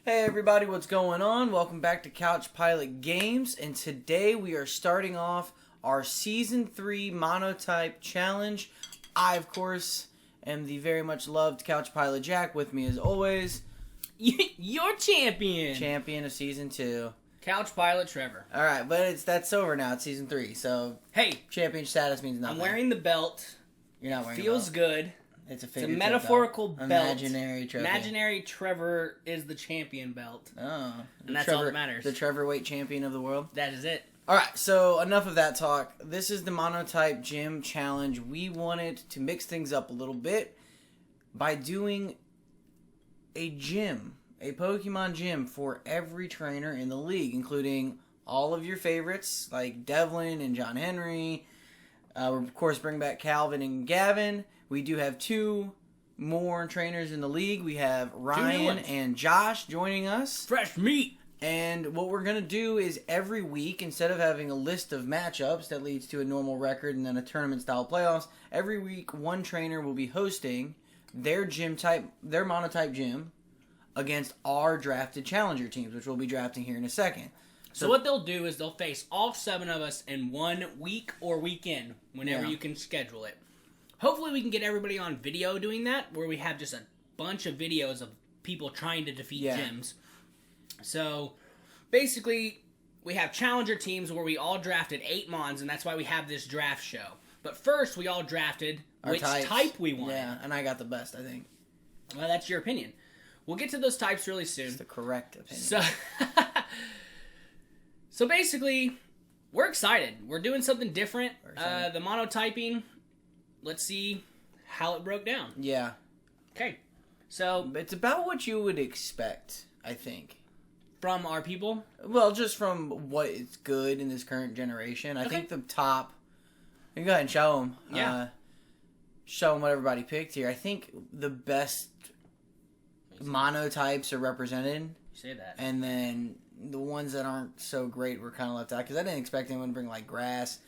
Hey everybody, what's going on? Welcome back to Couch Pilot Games, and today we are starting off our Season 3 Monotype Challenge. I, of course, am the very much loved Couch Pilot Jack. With me as always, your champion! Champion of Season 2. Couch Pilot Trevor. Alright, but that's over now. It's Season 3, so hey, champion status means nothing. I'm wearing the belt. You're not wearing Feels the belt. good. It's a metaphorical belt. Imaginary trophy. Imaginary Trevor is the champion belt. Oh. And that's all that matters. The Trevor weight champion of the world. That is it. Alright, so enough of that talk. This is the Monotype Gym Challenge. We wanted to mix things up a little bit by doing a gym, a Pokemon gym for every trainer in the league, including all of your favorites like Devlin and John Henry. We're, of course, bring back Calvin and Gavin. We do have two more trainers in the league. We have Ryan and Josh joining us. Fresh meat! And what we're going to do is every week, instead of having a list of matchups that leads to a normal record and then a tournament-style playoffs, every week one trainer will be hosting their monotype gym against our drafted challenger teams, which we'll be drafting here in a second. So what they'll do is they'll face all 7 of us in 1 week or weekend, whenever you can schedule it. Hopefully we can get everybody on video doing that, where we have just a bunch of videos of people trying to defeat gyms. So, basically, we have challenger teams where we all drafted 8 Mons, and that's why we have this draft show. But first, we all drafted which type we wanted. Yeah, and I got the best, I think. Well, that's your opinion. We'll get to those types really soon. It's the correct opinion. So basically, we're excited. We're doing something different. The monotyping, let's see how it broke down. Yeah. Okay. So it's about what you would expect, I think. From our people? Well, just from what is good in this current generation. I think the top... You can go ahead and show them. Yeah. Show them what everybody picked here. I think the best monotypes are represented. You say that. And then the ones that aren't so great were kind of left out. Because I didn't expect anyone to bring, like, grass.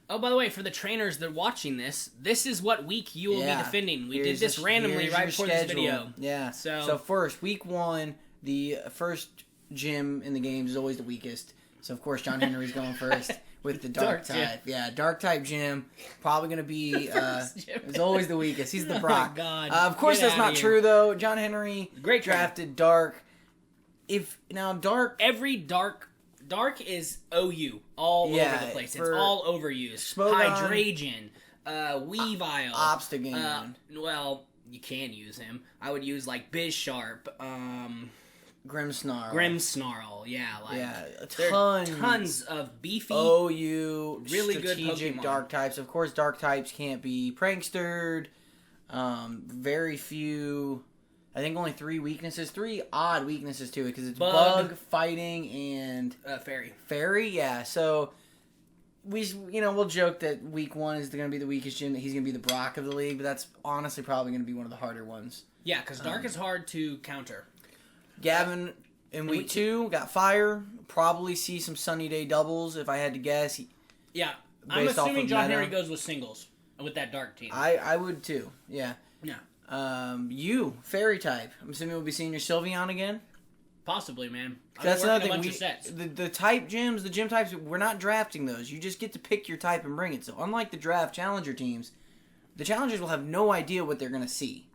Oh, by the way, for the trainers that are watching this is what week you will be defending. We did this randomly right before this video. Yeah. So first, week 1, the first gym in the games is always the weakest. So, of course, John Henry's going first with the dark type. Yeah, dark type gym. Probably going to be, it's always the weakest. He's the Brock. Oh, my God. Of course, that's not true, though. John Henry drafted dark. Every dark is OU all over the place. It's all overused. Hydreigon, Weavile, Obstagoon. Well, you can use him. I would use like Bizsharp, Grimmsnarl. Yeah, tons of beefy OU really strategic good Pokemon. dark types. Of course, dark types can't be prankstered. Very few. I think only 3 weaknesses. 3 odd weaknesses to it because it's bug, fighting, and fairy. Fairy, yeah. So we'll joke that week 1 is going to be the weakest gym. That he's going to be the Brock of the league, but that's honestly probably going to be one of the harder ones. Yeah, because dark is hard to counter. Gavin in week 2 got fire. Probably see some sunny day doubles if I had to guess. I'm assuming John Henry goes with singles with that dark team. I would too. Yeah. Yeah. Fairy type. I'm assuming we'll be seeing your Sylveon again. Possibly, man. That's another thing. The type gyms, the gym types, we're not drafting those. You just get to pick your type and bring it. So unlike the draft challenger teams, the challengers will have no idea what they're going to see.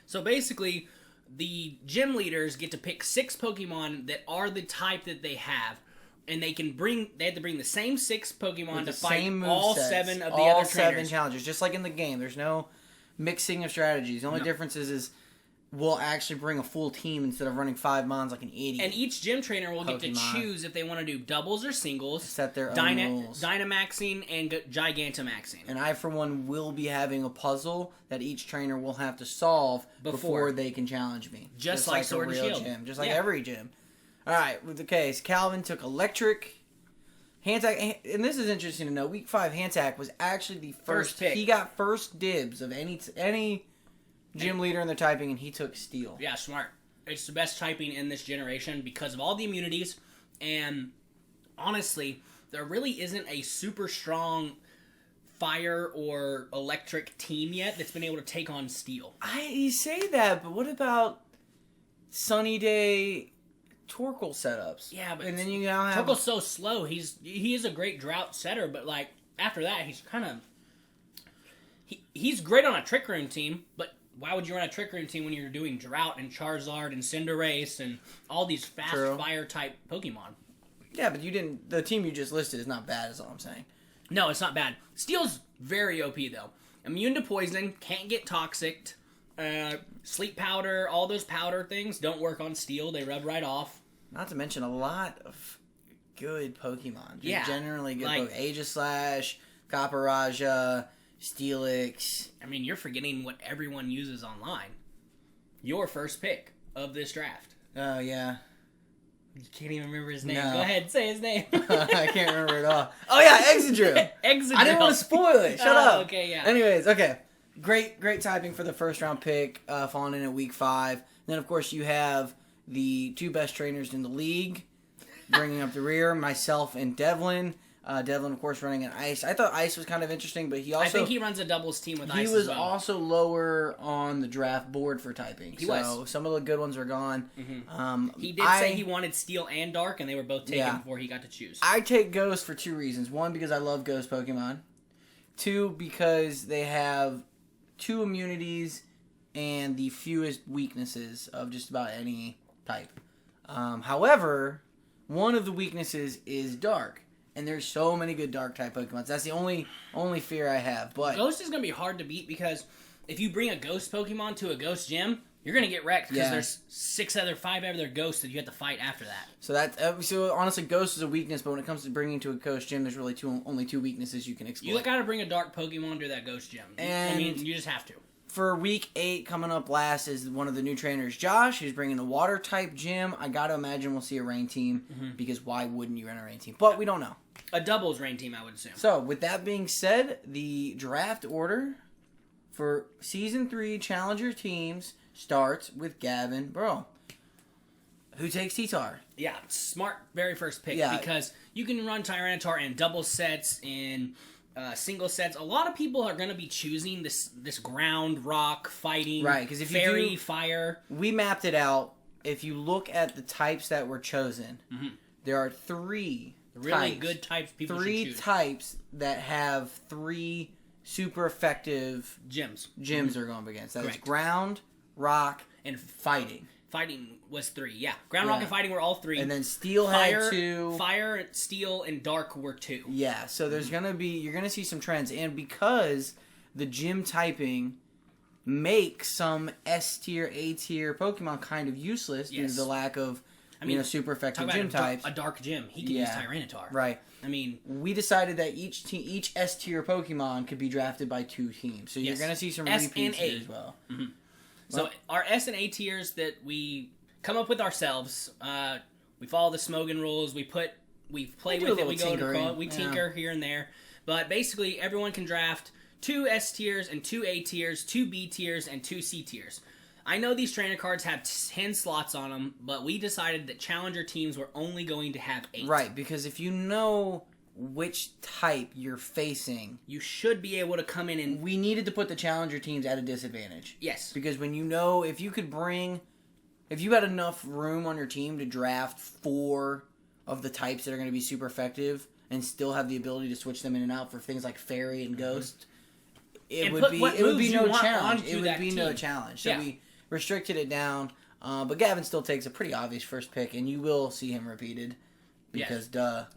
So basically, the gym leaders get to pick 6 Pokemon that are the type that they have, and they have to bring the same 6 Pokemon to fight all 7 of the other trainers. All 7 challengers, just like in the game. There's no mixing of strategies. The only difference is we'll actually bring a full team instead of running 5 Mons like an idiot. And each gym trainer will get to choose if they want to do doubles or singles. Set their own rules. Dynamaxing and Gigantamaxing. And I, for one, will be having a puzzle that each trainer will have to solve before they can challenge me. Just like Sword and Shield. Gym. Just like every gym. Alright, with the case, Calvin took Electric. Hantack, and this is interesting to know, week 5, Hantack was actually the first pick. He got first dibs of any gym leader in their typing, and he took Steel. Yeah, smart. It's the best typing in this generation because of all the immunities, and honestly, there really isn't a super strong fire or electric team yet that's been able to take on Steel. You say that, but what about Sunny Day Torkoal setups. Yeah, but and then you now have Torkoal's so slow. He is a great drought setter, but like after that, he's kind of he's great on a Trick Room team. But why would you run a Trick Room team when you're doing Drought and Charizard and Cinderace and all these fast fire type Pokemon? Yeah, but you didn't. The team you just listed is not bad. Is all I'm saying. No, it's not bad. Steel's very OP though. Immune to poison, can't get toxic. Sleep powder, all those powder things don't work on Steel. They rub right off. Not to mention a lot of good Pokemon. Yeah. Generally good Pokemon. Aegislash, Copperajah, Steelix. I mean, you're forgetting what everyone uses online. Your first pick of this draft. Oh, yeah. You can't even remember his name. No. Go ahead, say his name. I can't remember it all. Oh, yeah, Exegdrill. Exegdrill. I didn't want to spoil it. Shut up. Okay, yeah. Anyways, okay. Great typing for the first round pick, falling in at week 5. Then, of course, you have the 2 best trainers in the league, bringing up the rear, myself and Devlin. Devlin, of course, running an Ice. I thought Ice was kind of interesting, but I think he runs a doubles team with Ice. He was as well. also lower on the draft board for typing. He was. Some of the good ones are gone. Mm-hmm. He did say he wanted Steel and Dark, and they were both taken before he got to choose. I take Ghost for 2 reasons. 1, because I love Ghost Pokemon. 2, because they have 2 immunities and the fewest weaknesses of just about any type. However, one of the weaknesses is Dark. And there's so many good Dark type Pokemon. That's the only fear I have. But Ghost is going to be hard to beat because if you bring a Ghost Pokemon to a Ghost Gym, you're going to get wrecked because there's 5 other Ghosts that you have to fight after that. So honestly, Ghost is a weakness, but when it comes to bringing to a Ghost Gym, there's really only 2 weaknesses you can exploit. You got to bring a Dark Pokemon to that Ghost Gym. And you just have to. For week 8, coming up last is one of the new trainers, Josh, who's bringing a water type gym. I got to imagine we'll see a rain team because why wouldn't you run a rain team? But we don't know. A doubles rain team, I would assume. So, with that being said, the draft order for Season 3 Challenger teams starts with Gavin Burrow. Who takes T-Tar? Yeah, smart very first pick because you can run Tyranitar in double sets, in single sets. A lot of people are going to be choosing this ground, rock, fighting, right? Because if fairy, you do, fire. We mapped it out. If you look at the types that were chosen, there are 3 good types people should choose. 3 types that have 3 super effective gyms they're going up against. That's ground, rock, and fighting. Fighting was 3, yeah. Ground, rock, and fighting were all 3. And then steel had 2. Fire, steel, and dark were 2. Yeah, so there's you're gonna see some trends, and because the gym typing makes some S tier, A tier Pokemon kind of useless due to the lack of super effective gym types. A dark gym, he can use Tyranitar. Right. I mean, we decided that each S tier Pokemon could be drafted by 2 teams, so you're gonna see some repeats here as well. Mm-hmm. So our S and A tiers that we come up with ourselves, we follow the Smogon rules. We play with it. We go to we tinker here and there, but basically everyone can draft 2 S tiers and 2 A tiers, 2 B tiers, and 2 C tiers. I know these trainer cards have 10 slots on them, but we decided that Challenger teams were only going to have 8. Right, because if you know which type you're facing, you should be able to come in and... We needed to put the Challenger teams at a disadvantage. Yes. Because when if you had enough room on your team to draft 4 of the types that are going to be super effective and still have the ability to switch them in and out for things like Fairy and Ghost, it would be no challenge. It would be no challenge. So we restricted it down. But Gavin still takes a pretty obvious first pick, and you will see him repeated. Because,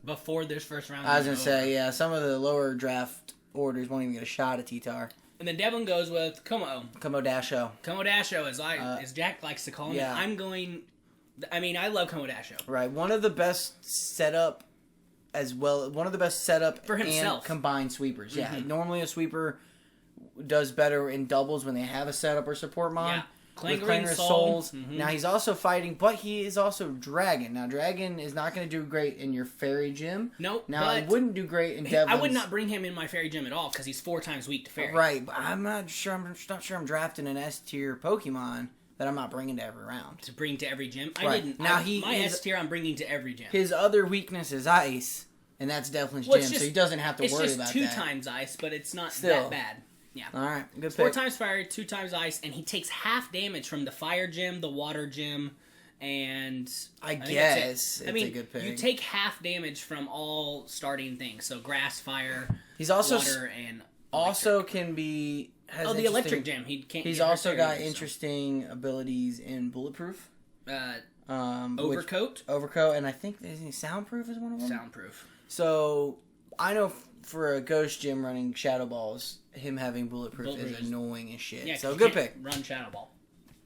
before this first round. I was going to say, some of the lower draft orders won't even get a shot at T-Tar. And then Devlin goes with Komodasho. Komodasho, as Jack likes to call him. Yeah. I love Komodasho. Right. One of the best setup for himself. And combined sweepers. Yeah. Normally a sweeper does better in doubles when they have a setup or support mon. Yeah. Clangor Souls. Now he's also fighting, but he is also Dragon. Now Dragon is not going to do great in your Fairy Gym. Nope. Now it wouldn't do great in Devlin's. I would not bring him in my Fairy Gym at all because he's 4 times weak to Fairy. Right, but I'm not sure I'm drafting an S tier Pokemon that I'm not bringing to every round. To bring to every gym? Right. I didn't. Now my S tier I'm bringing to every gym. His other weakness is Ice, and that's Devlin's gym, so he doesn't have to worry about that. It's just 2 times Ice, but it's not that bad. Yeah. All right. Good pick. 4 times fire, 2 times ice, and he takes half damage from the fire gym, the water gym, and I think guess it's a good pick. You take half damage from all starting things, so grass, fire, he's also water, and also can be. Has the electric gem. He's also got interesting abilities in bulletproof. Overcoat, and I think soundproof is one of them. Soundproof. So I know for a ghost gym running Shadow Balls, him having bulletproof is annoying as shit. Yeah, so good pick. Run Shadow Ball.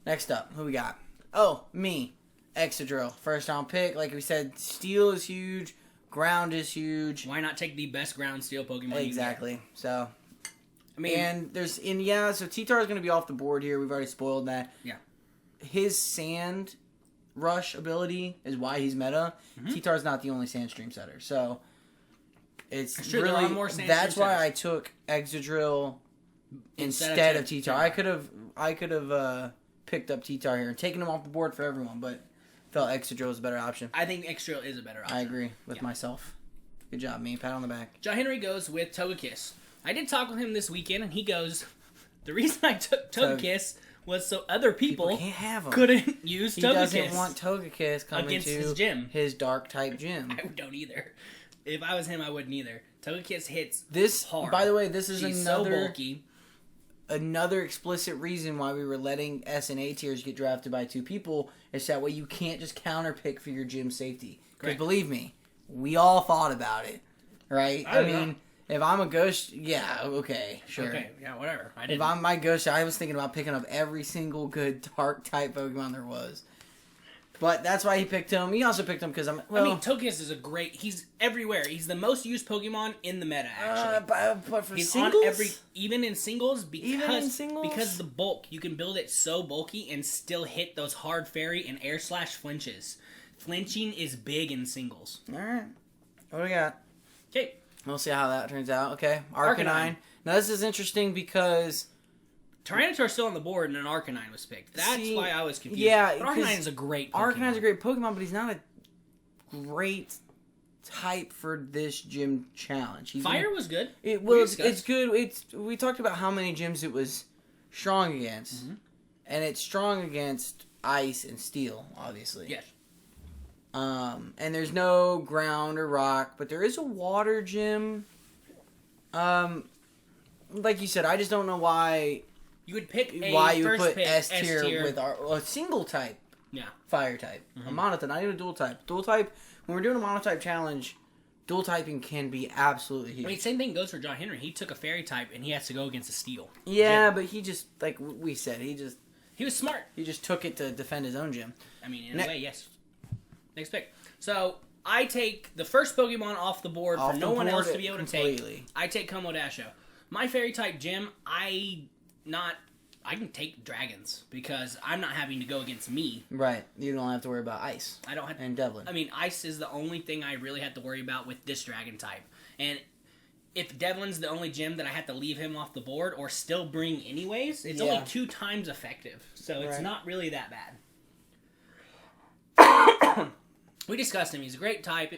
Next up, who we got? Oh, me. Excadrill. First round pick. Like we said, steel is huge. Ground is huge. Why not take the best ground steel Pokemon? Exactly. So, I mean, so T-Tar is going to be off the board here. We've already spoiled that. Yeah. His Sand Rush ability is why he's meta. Mm-hmm. T-Tar is not the only Sand Stream setter. So, it's true, really, there are more Sand that's Stream why setters. I took Excadrill instead of T-Tar. I could have picked up T-Tar here and taken him off the board for everyone, but felt Excadrill was a better option. I think Excadrill is a better option. I agree with myself. Good job, me. Pat on the back. John Henry goes with Togekiss. I did talk with him this weekend, and he goes, the reason I took Togekiss was so other people can't have him. Couldn't use Togekiss. He doesn't want Togekiss coming against to his gym. His dark type gym. I don't either. If I was him, I wouldn't either. Togekiss hits hard. By the way, this is She's another so bulky. Another explicit reason why we were letting S and A tiers get drafted by two people is that way you can't just counterpick for your gym safety. Because believe me, we all thought about it, right? I mean, if I'm a ghost, yeah, okay, sure. Okay, yeah, whatever. If I'm my ghost, I was thinking about picking up every single good dark type Pokemon there was. But that's why he picked him. He also picked him because Togekiss is a great... He's everywhere. He's the most used Pokemon in the meta, actually. But for he's singles? on even in singles, because the bulk, you can build it so bulky and still hit those hard fairy and air slash flinches. Flinching is big in singles. Alright. What do we got? Okay. We'll see how that turns out. Okay. Arcanine. Now this is interesting because... Tyranitar's still on the board and an Arcanine was picked. That's why I was confused. Yeah, but Arcanine is a great Pokemon. Arcanine's a great Pokemon, but he's not a great type for this gym challenge. Fire was good. It's good. We talked about how many gyms it was strong against. Mm-hmm. And it's strong against ice and steel, obviously. Yes. And there's no ground or rock, but there is a water gym. Like you said, I just don't know why... You would pick why you would put S tier with a single type fire type. Mm-hmm. A monotype, not even a dual type. Dual type, when we're doing a monotype challenge, dual typing can be absolutely huge. I mean, same thing goes for John Henry. He took a fairy type and he has to go against a steel. Yeah, but he just, like we said, he was smart. He just took it to defend his own gym. I mean, in a way, yes. Next pick. So, I take the first Pokemon off the board for no one else to be able to take. I take Komodasho. My fairy type gym, I can take dragons because I'm not having to go against me. Right. You don't have to worry about ice. I don't have and Devlin. I mean, ice is the only thing I really have to worry about with this dragon type. And if Devlin's the only gym that I have to leave him off the board or still bring anyways, it's only 2 times effective. So it's not really that bad. We discussed him. He's a great type.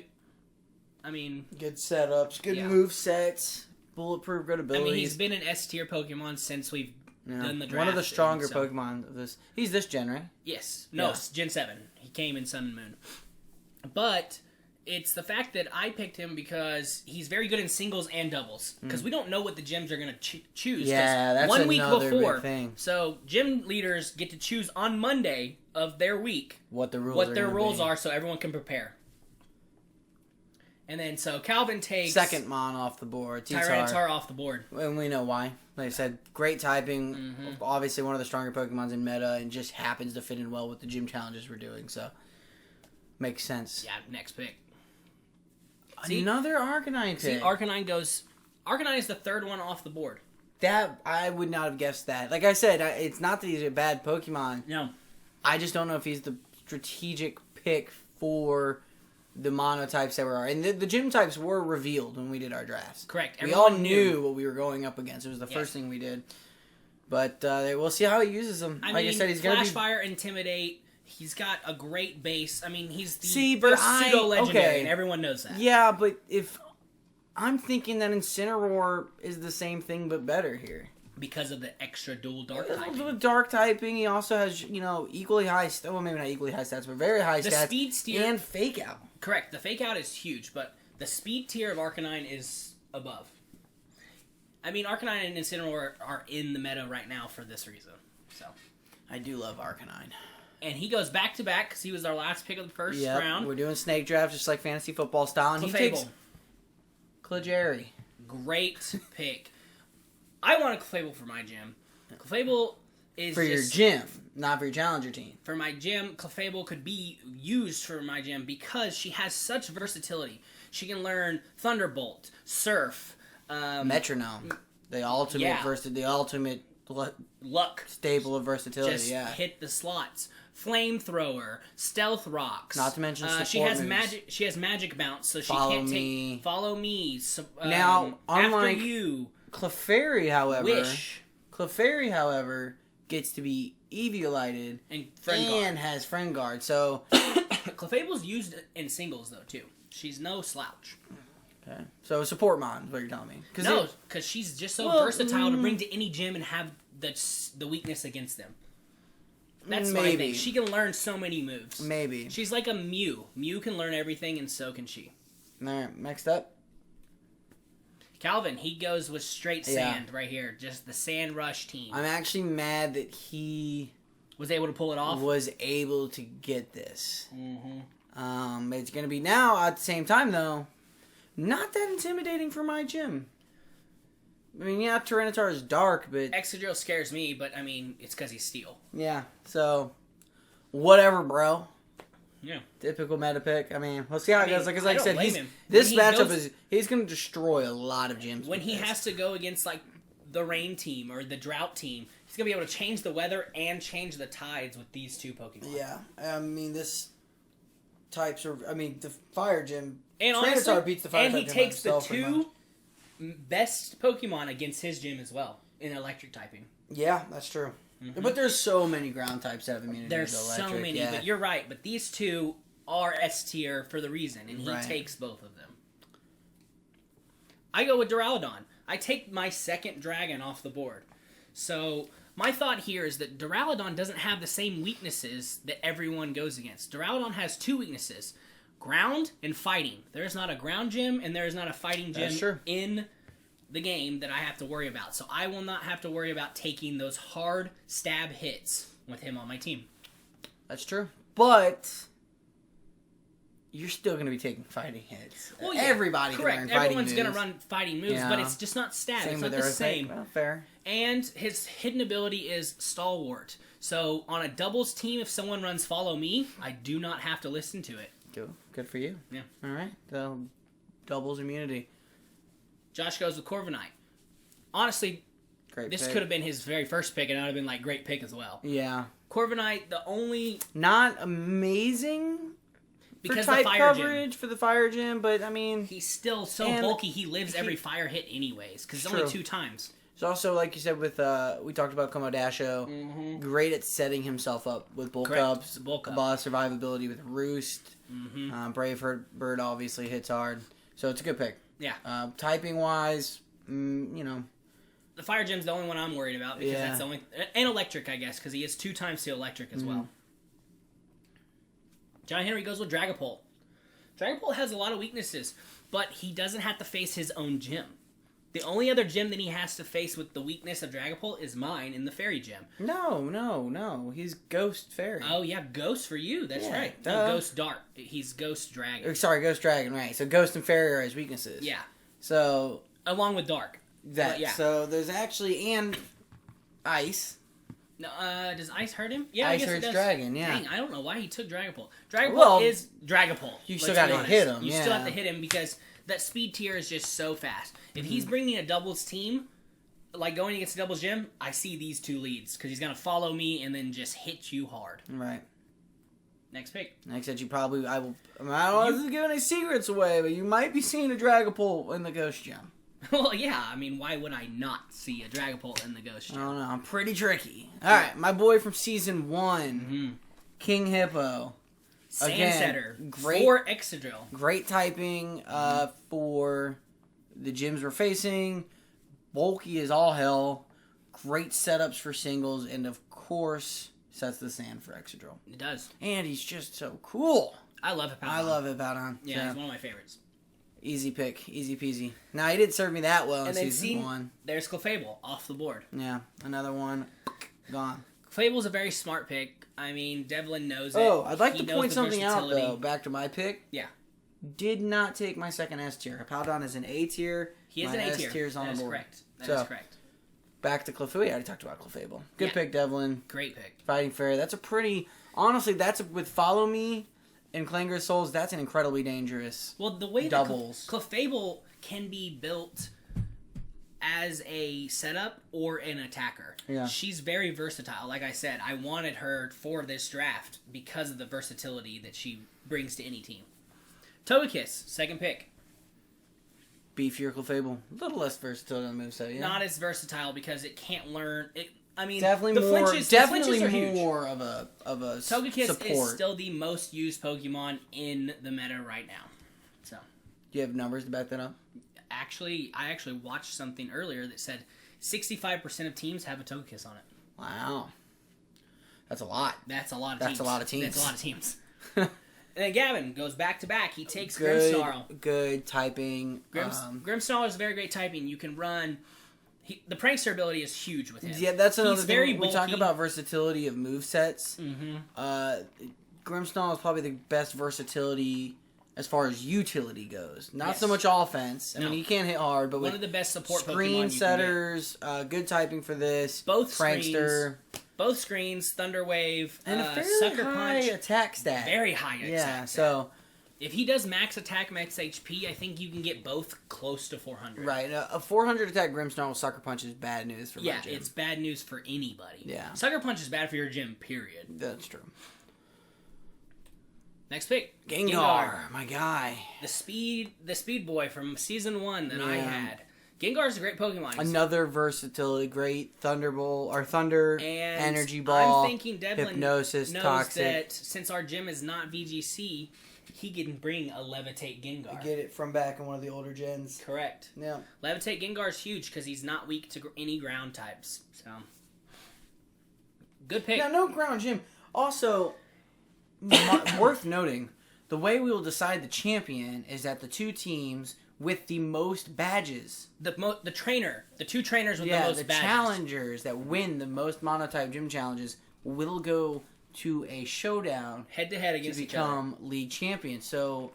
Good setups, good move sets, bulletproof, good abilities. I mean, he's been an S tier Pokemon since we've done the draft. One of the stronger Pokemon of this. He's this gen, right? Yes. No, Gen 7. He came in Sun and Moon. But it's the fact that I picked him because he's very good in singles and doubles. Because we don't know what the gyms are going to choose. Yeah, that's 1 week before. Big thing. So gym leaders get to choose on Monday of their week what their rules are so everyone can prepare. And then, so Calvin takes... Second Mon off the board. Tyranitar off the board. And we know why. Like I said, great typing. Mm-hmm. Obviously one of the stronger Pokemons in meta and just happens to fit in well with the gym challenges we're doing. So, makes sense. Yeah, next pick. Another Arcanine pick. See, Arcanine goes... Arcanine is the third one off the board. That, I would not have guessed that. Like I said, it's not that he's a bad Pokemon. No. I just don't know if he's the strategic pick for... the monotypes that were... And the gym types were revealed when we did our drafts. Correct. We all knew what we were going up against. It was the first thing we did. But we'll see how he uses them. I said, he's going to be... Flash Fire, Intimidate. He's got a great base. I mean, he's the pseudo-legendary, and everyone knows that. Yeah, but if... I'm thinking that Incineroar is the same thing, but better here. Because of the extra dual dark typing. With dark typing, he also has, equally high, well, maybe not equally high stats, but very high stats. The speed tier. And fake out. Correct. The fake out is huge, but the speed tier of Arcanine is above. I mean, Arcanine and Incineroar are in the meta right now for this reason. So, I do love Arcanine. And he goes back-to-back because he was our last pick of the first round. We're doing snake draft just like fantasy football style. And he takes Clejeri. Great pick. I want a Clefable for my gym. Clefable is for your gym, not for your challenger team. For my gym, Clefable could be used for my gym because she has such versatility. She can learn Thunderbolt, Surf, Metronome, the ultimate luck staple of versatility. Just hit the slots. Flamethrower, Stealth Rocks. Not to mention she has moves. magic. She has magic bounce, so she can't take follow me. Now, unlike after you, Clefairy, however, Wish. Gets to be Eviolited and has Friend Guard. So Clefable's used in singles though too. She's no slouch. Okay, so support mod is what you're telling me. Because she's just so versatile to bring to any gym and have the weakness against them. That's what I think. She can learn so many moves. Maybe. She's like a Mew. Mew can learn everything, and so can she. Alright, next up. Calvin, he goes with straight sand right here. Just the Sand Rush team. I'm actually mad that he... was able to pull it off? Was able to get this. Mm-hmm. It's going to be now, at the same time, though, not that intimidating for my gym. I mean, yeah, Tyranitar is dark, but... Excadrill scares me, but, I mean, it's because he's steel. Yeah, so... Whatever, bro. Yeah. Typical meta pick. I mean, we'll see how it goes. Like I said, this matchup he's going to destroy a lot of gyms. When he has to go against, like, the rain team or the drought team, he's going to be able to change the weather and change the tides with these two Pokemon. Yeah. I mean, the fire gym... And honestly, beats the fire and he takes the two best Pokemon against his gym as well in electric typing. Yeah, that's true. Mm-hmm. But there's so many ground types that have immunity to electric. There's so many, but you're right. But these two are S tier for the reason, and he takes both of them. I go with Duraludon. I take my second dragon off the board. So my thought here is that Duraludon doesn't have the same weaknesses that everyone goes against. Duraludon has two weaknesses. Ground and fighting. There's not a ground gym and there's not a fighting gym in the game that I have to worry about. So I will not have to worry about taking those hard stab hits with him on my team. That's true. But you're still going to be taking fighting hits. Well, yeah, everybody can learn fighting moves. Everyone's going to run fighting moves, but it's just not stab. It's not the same. Well, fair. And his hidden ability is Stalwart. So on a doubles team, if someone runs Follow Me, I do not have to listen to it. Good for you. Yeah. All right. So, doubles immunity. Josh goes with Corviknight. Honestly, this could have been his very first pick, and I would have been like, great pick as well. Yeah. Corviknight, the only... Not amazing because for type the fire coverage gym. For the fire gym, but I mean... He's still so bulky, he lives every fire hit anyways, because it's only 2 times. It's also, like you said, with we talked about Komodasho, great at setting himself up with bulk ups, survivability with Roost. Braveheart obviously hits hard, so it's a good pick. Yeah. Typing wise, the fire gym's the only one I'm worried about because that's the only, and electric, I guess, because he is 2 times to electric as well. John Henry goes with Dragapult. Dragapult has a lot of weaknesses, but he doesn't have to face his own gym. The only other gym that he has to face with the weakness of Dragapult is mine in the Fairy Gym. No. He's Ghost Fairy. Oh, yeah, Ghost for you. That's right. No, Ghost Dart. He's Ghost Dragon. Sorry, Ghost Dragon, right. So Ghost and Fairy are his weaknesses. Yeah. So... Along with Dark. So there's actually... And Ice. No, does Ice hurt him? Yeah, Ice I guess hurts it does. Dragon, yeah. Dang, I don't know why he took Dragapult. Dragapult is Dragapult. You still got to hit him, You still have to hit him because... That speed tier is just so fast. If he's bringing a doubles team, like going against a doubles gym, I see these 2 leads because he's gonna follow me and then just hit you hard. Right. Next pick. Next that I don't want to give any secrets away, but you might be seeing a Dragapult in the Ghost Gym. Well, yeah. I mean, why would I not see a Dragapult in the Ghost Gym? I don't know. I'm pretty tricky. All right, my boy from season 1, King Hippo. Sandsetter, for Excadrill. Great typing for the gyms we're facing. Bulky as all hell. great setups for singles, and of course sets the sand for Excadrill. It does. And he's just so cool. I love Hippowdon. I love Hippowdon. Yeah, he's one of my favorites. Easy pick. Easy peasy. Now, he didn't serve me that well in Season 1. There's Clefable off the board. Yeah, another one. Gone. Clefable's a very smart pick. I mean, Devlin knows it. Oh, I'd like to point something out, though. Back to my pick. Yeah. Did not take my second S tier. Hippowdon is an A tier. He is an A tier. S tier is on the board. Correct. That is correct. Back to Clefable. I already talked about Clefable. Good pick, Devlin. Great pick. Fighting Fairy. That's a pretty... Honestly, that's with Follow Me and Clangor Souls, that's an incredibly dangerous the way doubles. That Clefable can be built as a setup or an attacker. Yeah. She's very versatile. Like I said, I wanted her for this draft because of the versatility that she brings to any team. Togekiss, second pick. Beefier Clefable. A little less versatility on the moveset, yeah. Not as versatile because it can't learn... Definitely more of a Togekiss support. is still the most used Pokemon in the meta right now. So, do you have numbers to back that up? I actually watched something earlier that said 65% of teams have a Togekiss on it. Wow, that's a lot. That's a lot of teams. That's a lot of teams. That's a lot of teams. And then Gavin goes back to back. He takes Grimmsnarl. Good typing. Grimmsnarl is very great typing. You can run. The prankster ability is huge with him. Yeah, that's another thing. Very we talk about versatility of movesets. Mm-hmm. Grimmsnarl is probably the best versatility as far as utility goes. Not so much offense. I mean, he can't hit hard, but one of the best support screen Pokemon setters, good typing for this. Both prankster. Both screens, Thunder Wave, and a fairly Sucker high Punch. attack stat. Very high attack stat. So if he does max attack, max HP, I think you can get both close to 400. Right. A 400 attack Grimmsnarl with Sucker Punch is bad news for my gym. Yeah, it's bad news for anybody. Yeah. Sucker Punch is bad for your gym, period. That's true. Next pick. Gengar, my guy. The speed boy from Season 1 that I had. Gengar's a great Pokemon. Another versatility, great Thunderbolt, or Thunder, and Energy Ball, I'm thinking Devlin Hypnosis, knows Toxic. That since our gym is not VGC, he can bring a Levitate Gengar. Get it from back in one of the older gens. Correct. Yeah. Levitate Gengar is huge because he's not weak to any ground types. So, good pick. Now, no ground gym. Also, worth noting, the way we will decide the champion is that the two teams with the most badges. The two trainers with the most badges. The challengers that win the most monotype gym challenges will go to a showdown head-to-head against to each other. become league champion. So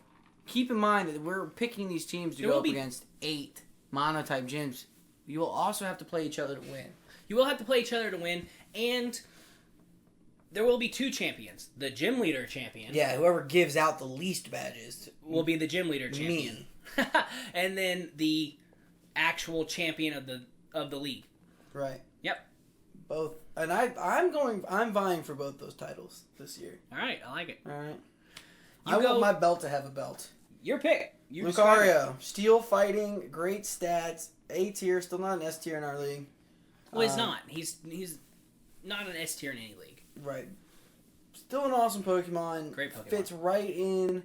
keep in mind that we're picking these teams to go up against 8 monotype gyms. You will also have to play each other to win. You will have to play each other to win, and there will be 2 champions. The gym leader champion. Yeah, whoever gives out the least badges will be the gym leader champion. Me. And then the actual champion of the league. Right. Yep. Both. And I'm vying for both those titles this year. All right, I like it. All right. I want my belt to have a belt. Your pick. Lucario, steel fighting, great stats, A tier, still not an S tier in our league. Well, he's not. He's not an S tier in any league. Right. Still an awesome Pokemon. Great Pokemon. Fits right in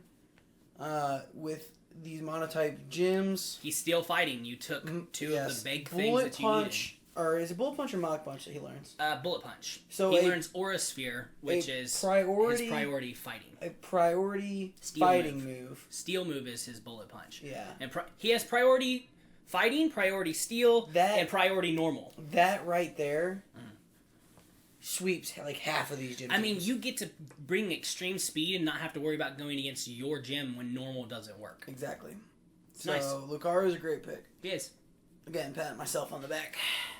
with these monotype gyms. He's steel fighting. You took 2 of the big things Bullet that you Punch, or is it Bullet Punch or Mach Punch that he learns? Bullet Punch. So he learns Aura Sphere, which is his priority fighting. A priority Steel fighting move. Steel move is his Bullet Punch. Yeah. And he has priority fighting, priority steel, and priority normal. That right there sweeps like half of these gyms. I mean, you get to bring extreme speed and not have to worry about going against your gym when normal doesn't work. Exactly. It's nice. Lucario is a great pick. He is. Again, patting myself on the back.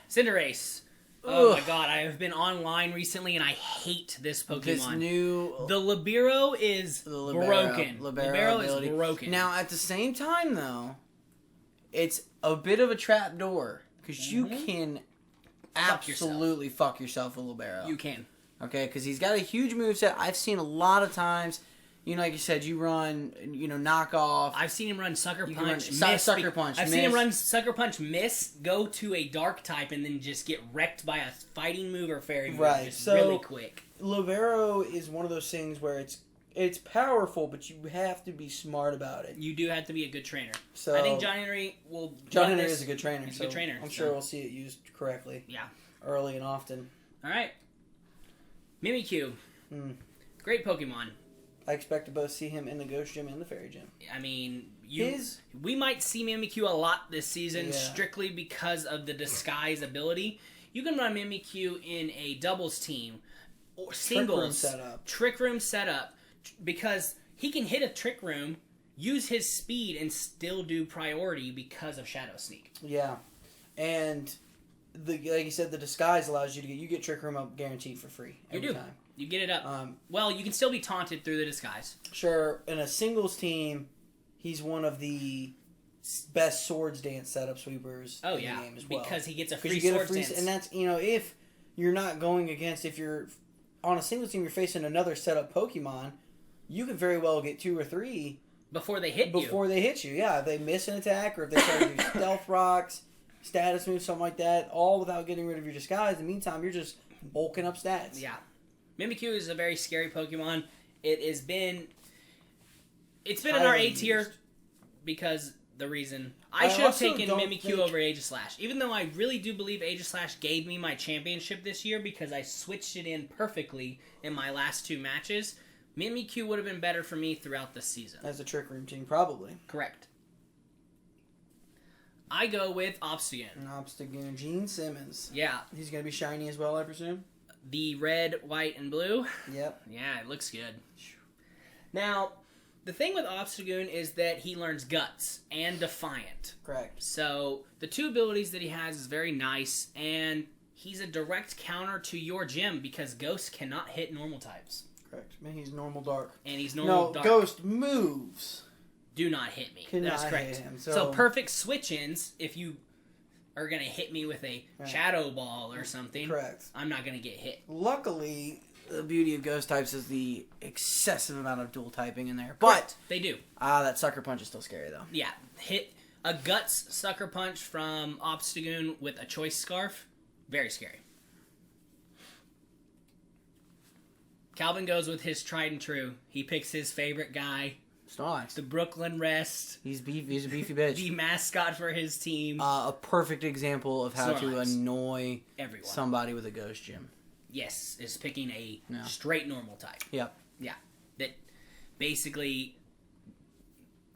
Cinderace. Oh my god, I have been online recently and I hate this Pokemon. This new... The Libero is broken. Libero is broken. Now, at the same time, though, it's a bit of a trap door. Because you can absolutely fuck yourself with Libero. You can. Okay, because he's got a huge moveset. I've seen a lot of times... You know, like you said, you run, knockoff. I've seen him run Sucker Punch, Sucker Punch, I've seen him run Sucker Punch, miss, go to a Dark type, and then just get wrecked by a fighting move or fairy move just really quick. Libero is one of those things where it's powerful, but you have to be smart about it. You do have to be a good trainer. So I think John Henry will... John Henry is a good trainer. He's a good trainer. I'm sure we'll see it used correctly. Yeah. early and often. All right. Mimikyu. Great Pokemon. I expect to both see him in the Ghost Gym and the Fairy Gym. I mean, we might see Mimikyu a lot this season strictly because of the disguise ability. You can run Mimikyu in a doubles team or singles trick room setup because he can hit a trick room, use his speed, and still do priority because of Shadow Sneak. Yeah, and like you said, the disguise allows you to get trick room up guaranteed for free every time. You get it up. Well, you can still be taunted through the disguise. Sure, in a singles team, he's one of the best Swords Dance setup sweepers in the game as well. Because he gets a free Swords Dance. And that's, if you're not going against, if you're on a singles team, you're facing another setup Pokemon, you could very well get 2 or 3 before they hit you. Yeah, if they miss an attack or if they start to do stealth rocks, status moves, something like that, all without getting rid of your disguise. In the meantime, you're just bulking up stats. Yeah. Mimikyu is a very scary Pokemon. It's been in our A tier because the reason I should have taken Mimikyu over Aegislash. Even though I really do believe Aegislash gave me my championship this year because I switched it in perfectly in my last 2 matches, Mimikyu would have been better for me throughout the season. As a Trick Room team, probably. Correct. I go with Obstagoon. Obstagoon. Gene Simmons. Yeah. He's going to be shiny as well, I presume? The red, white, and blue. Yep. Yeah, it looks good. Now, the thing with Obstagoon is that he learns Guts and Defiant. Correct. So, the 2 abilities that he has is very nice, and he's a direct counter to your gym because Ghost cannot hit normal types. Correct. Man, he's normal dark. And he's normal dark. Ghost moves. Do not hit me. Cannot That's correct. Hit him, so perfect switch-ins if you are going to hit me with a Shadow Ball or something. Correct. I'm not going to get hit. Luckily, the beauty of Ghost types is the excessive amount of dual typing in there. But they do. That Sucker Punch is still scary, though. Yeah. Hit a Guts Sucker Punch from Obstagoon with a Choice Scarf. Very scary. Calvin goes with his tried and true. He picks his favorite guy. Snorlax. The Brooklyn Rest. He's beefy. He's a beefy bitch. The mascot for his team. A perfect example of how to annoy everyone. Somebody with a Ghost Gym. Yes, is picking a straight normal type. Yep. Yeah. That basically,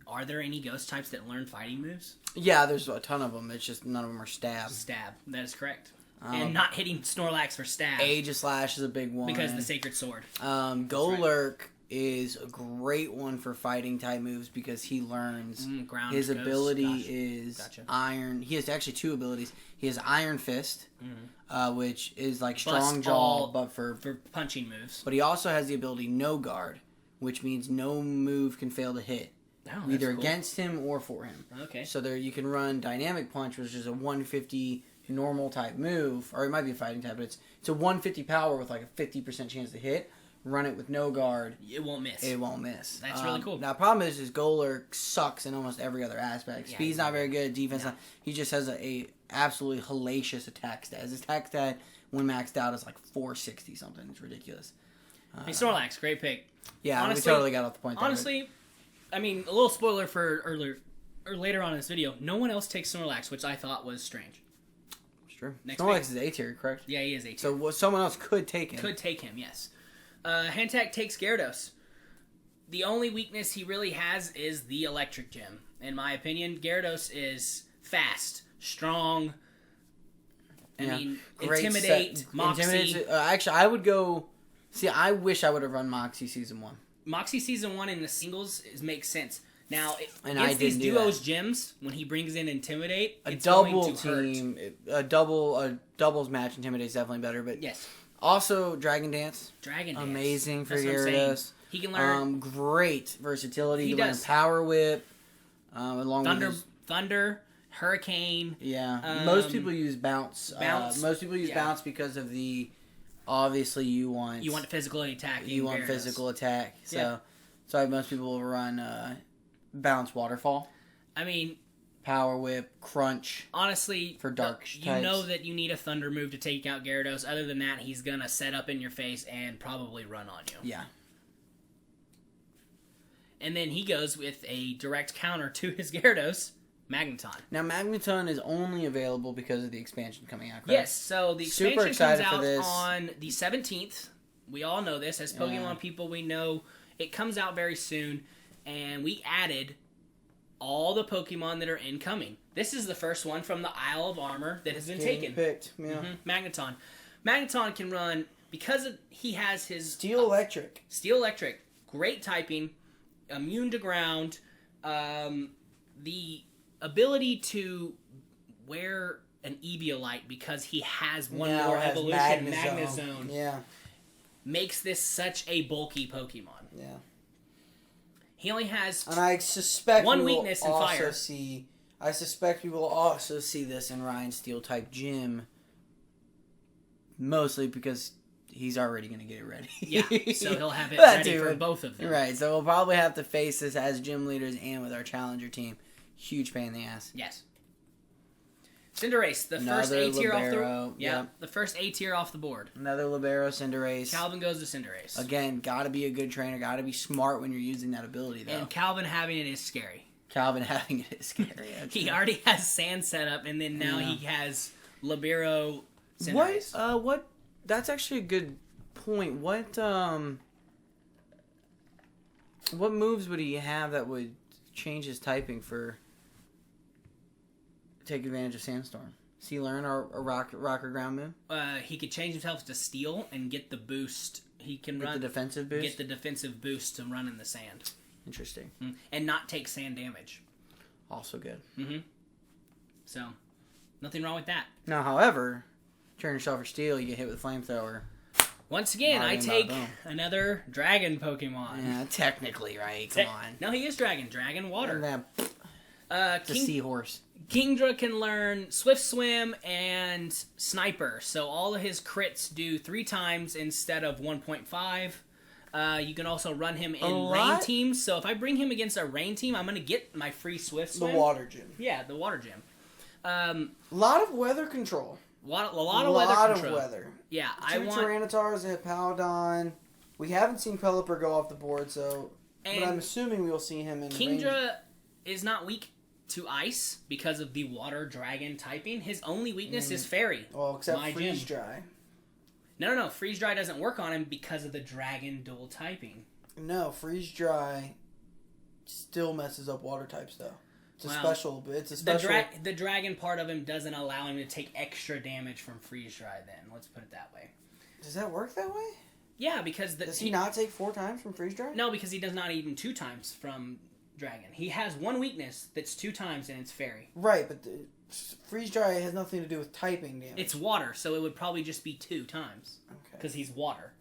are there any Ghost types that learn fighting moves? Yeah, there's a ton of them. It's just none of them are stab. Stab. That is correct. And not hitting Snorlax for stab. Aegislash is a big one. Because of the Sacred Sword. Golurk is a great one for fighting type moves because he learns his ability is Iron. He has actually 2 abilities. He has Iron Fist, which is like Strong Jaw, but for punching moves. But he also has the ability No Guard, which means no move can fail to hit, either against him or for him. Okay. So there you can run Dynamic Punch, which is a 150 normal type move, or it might be a fighting type, but it's a 150 power with like a 50% chance to hit. Run it with no guard. It won't miss. It won't miss. That's really cool. Now, the problem is Golurk sucks in almost every other aspect. Speed's not very good. Defense, he just has a absolutely hellacious attack stat. His attack stat, when maxed out, is like 460 something. It's ridiculous. Hey, Snorlax, great pick. Yeah, honestly, we totally got off the point there. Honestly, I mean, a little spoiler for later on in this video, no one else takes Snorlax, which I thought was strange. It's true. Snorlax is A tier, correct? Yeah, he is A tier. So someone else could take him. Could take him, yes. Hentak takes Gyarados. The only weakness he really has is the Electric Gem. In my opinion, Gyarados is fast, strong. I mean, Intimidate, Moxie. Actually, I would go... See, I wish I would have run Moxie Season 1. Moxie Season 1 in the singles makes sense. Now, against these duos gyms, when he brings in Intimidate, a double team, a doubles match, Intimidate is definitely better. But yes. Also, Dragon Dance. Amazing for Gyarados. He can learn great versatility. He can learn Power Whip. Along with Thunder, Hurricane. Yeah. Most people use Bounce. Most people use Bounce because of the... Obviously, you want physical attack. You want physical attack. So most people will run Bounce Waterfall. I mean... Power Whip, Crunch. Honestly, for dark types. You know that you need a Thunder move to take out Gyarados. Other than that, he's going to set up in your face and probably run on you. Yeah. And then he goes with a direct counter to his Gyarados, Magneton. Now, Magneton is only available because of the expansion coming out, correct? Yes, so the Super expansion excited comes for out this. on the 17th. We all know this. As Pokemon people, we know it comes out very soon. And we added all the Pokemon that are incoming. This is the first one from the Isle of Armor that has been taken. Picked, yeah. Magneton. Magneton can run, because he has his... Steel Electric. Steel Electric. Great typing. Immune to ground. The ability to wear an Eviolite because he has one Now more has evolution, Magnezone. Yeah. makes this such a bulky Pokemon. Yeah. He only has and I suspect one weakness in fire. I suspect we will also see this in Ryan's Steel type gym. Mostly because he's already going to get it ready. Yeah, so he'll have it ready for both of them. Right, so we'll probably have to face this as gym leaders and with our challenger team. Huge pain in the ass. Yes. Cinderace, the first A tier off the the first A tier off the board. Another Libero, Cinderace. Calvin goes to Cinderace. Again, gotta be a good trainer, gotta be smart when you're using that ability, though. And Calvin having it is scary. Calvin having it is scary. He already has Sand set up, and then now he has Libero, Cinderace. What? That's actually a good point. What moves would he have that would change his typing for take advantage of Sandstorm? Does he learn a rock or ground move? He could change himself to Steel and get the boost. He can the defensive boost. Get the defensive boost to run in the sand. Interesting. And not take sand damage. Also good. So, nothing wrong with that. Now, however, turn yourself for Steel, you get hit with a flamethrower. Once again, I take another dragon Pokemon. Yeah, technically, right? Come on. No, he is dragon. Dragon water. It's a seahorse. Kingdra can learn Swift Swim and Sniper. So all of his crits do 3 times instead of 1.5. You can also run him in rain teams. So if I bring him against a rain team, I'm going to get my free Swift Swim. The water gym. Yeah, the water gym. A lot of weather control. A lot of weather control. Weather. Yeah, Two Tyrannotars, a Hippowdon. We haven't seen Pelipper go off the board, but I'm assuming we'll see him in Kingdra is not weak to ice because of the water dragon typing. His only weakness is fairy. Well, except freeze dry. No. Freeze dry doesn't work on him because of the dragon dual typing. No, freeze dry still messes up water types though. It's a special. The dragon part of him doesn't allow him to take extra damage from freeze dry. Then let's put it that way. Does that work that way? Yeah, because does he not take 4 times from freeze dry? No, because he does not even 2 times from dragon. He has one weakness that's 2 times, and it's fairy. Right, but freeze dry has nothing to do with typing damage. It's water, so it would probably just be 2 times. Okay. Because he's water.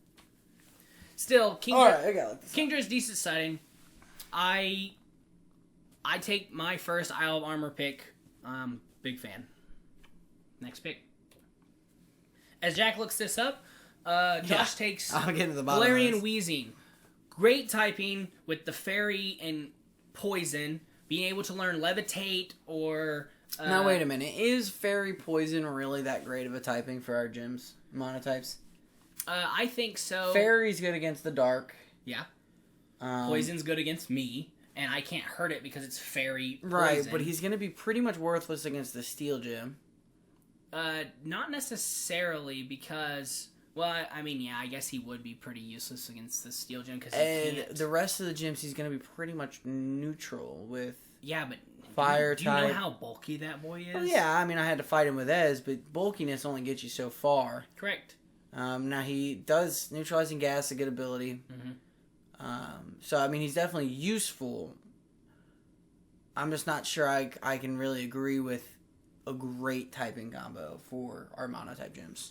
Still, Kingdra is decent setting. I take my first Isle of Armor pick. Big fan. Next pick. As Jack looks this up, Josh takes Galarian Weezing. Great typing with the fairy and poison. Being able to learn Levitate or... now, wait a minute. Is fairy poison really that great of a typing for our gyms? Monotypes? I think so. Fairy's good against the dark. Yeah. Poison's good against me. And I can't hurt it because it's fairy poison. Right, but he's going to be pretty much worthless against the steel gym. Not necessarily because... Well, I mean, yeah, I guess he would be pretty useless against the steel gym because the rest of the gyms, he's going to be pretty much neutral with... Yeah, but... Fire do you know how bulky that boy is? Well, yeah, I mean, I had to fight him with Ez, but bulkiness only gets you so far. Correct. Now, he does... Neutralizing gas, a good ability. So, I mean, he's definitely useful. I'm just not sure I can really agree with a great typing combo for our monotype gyms.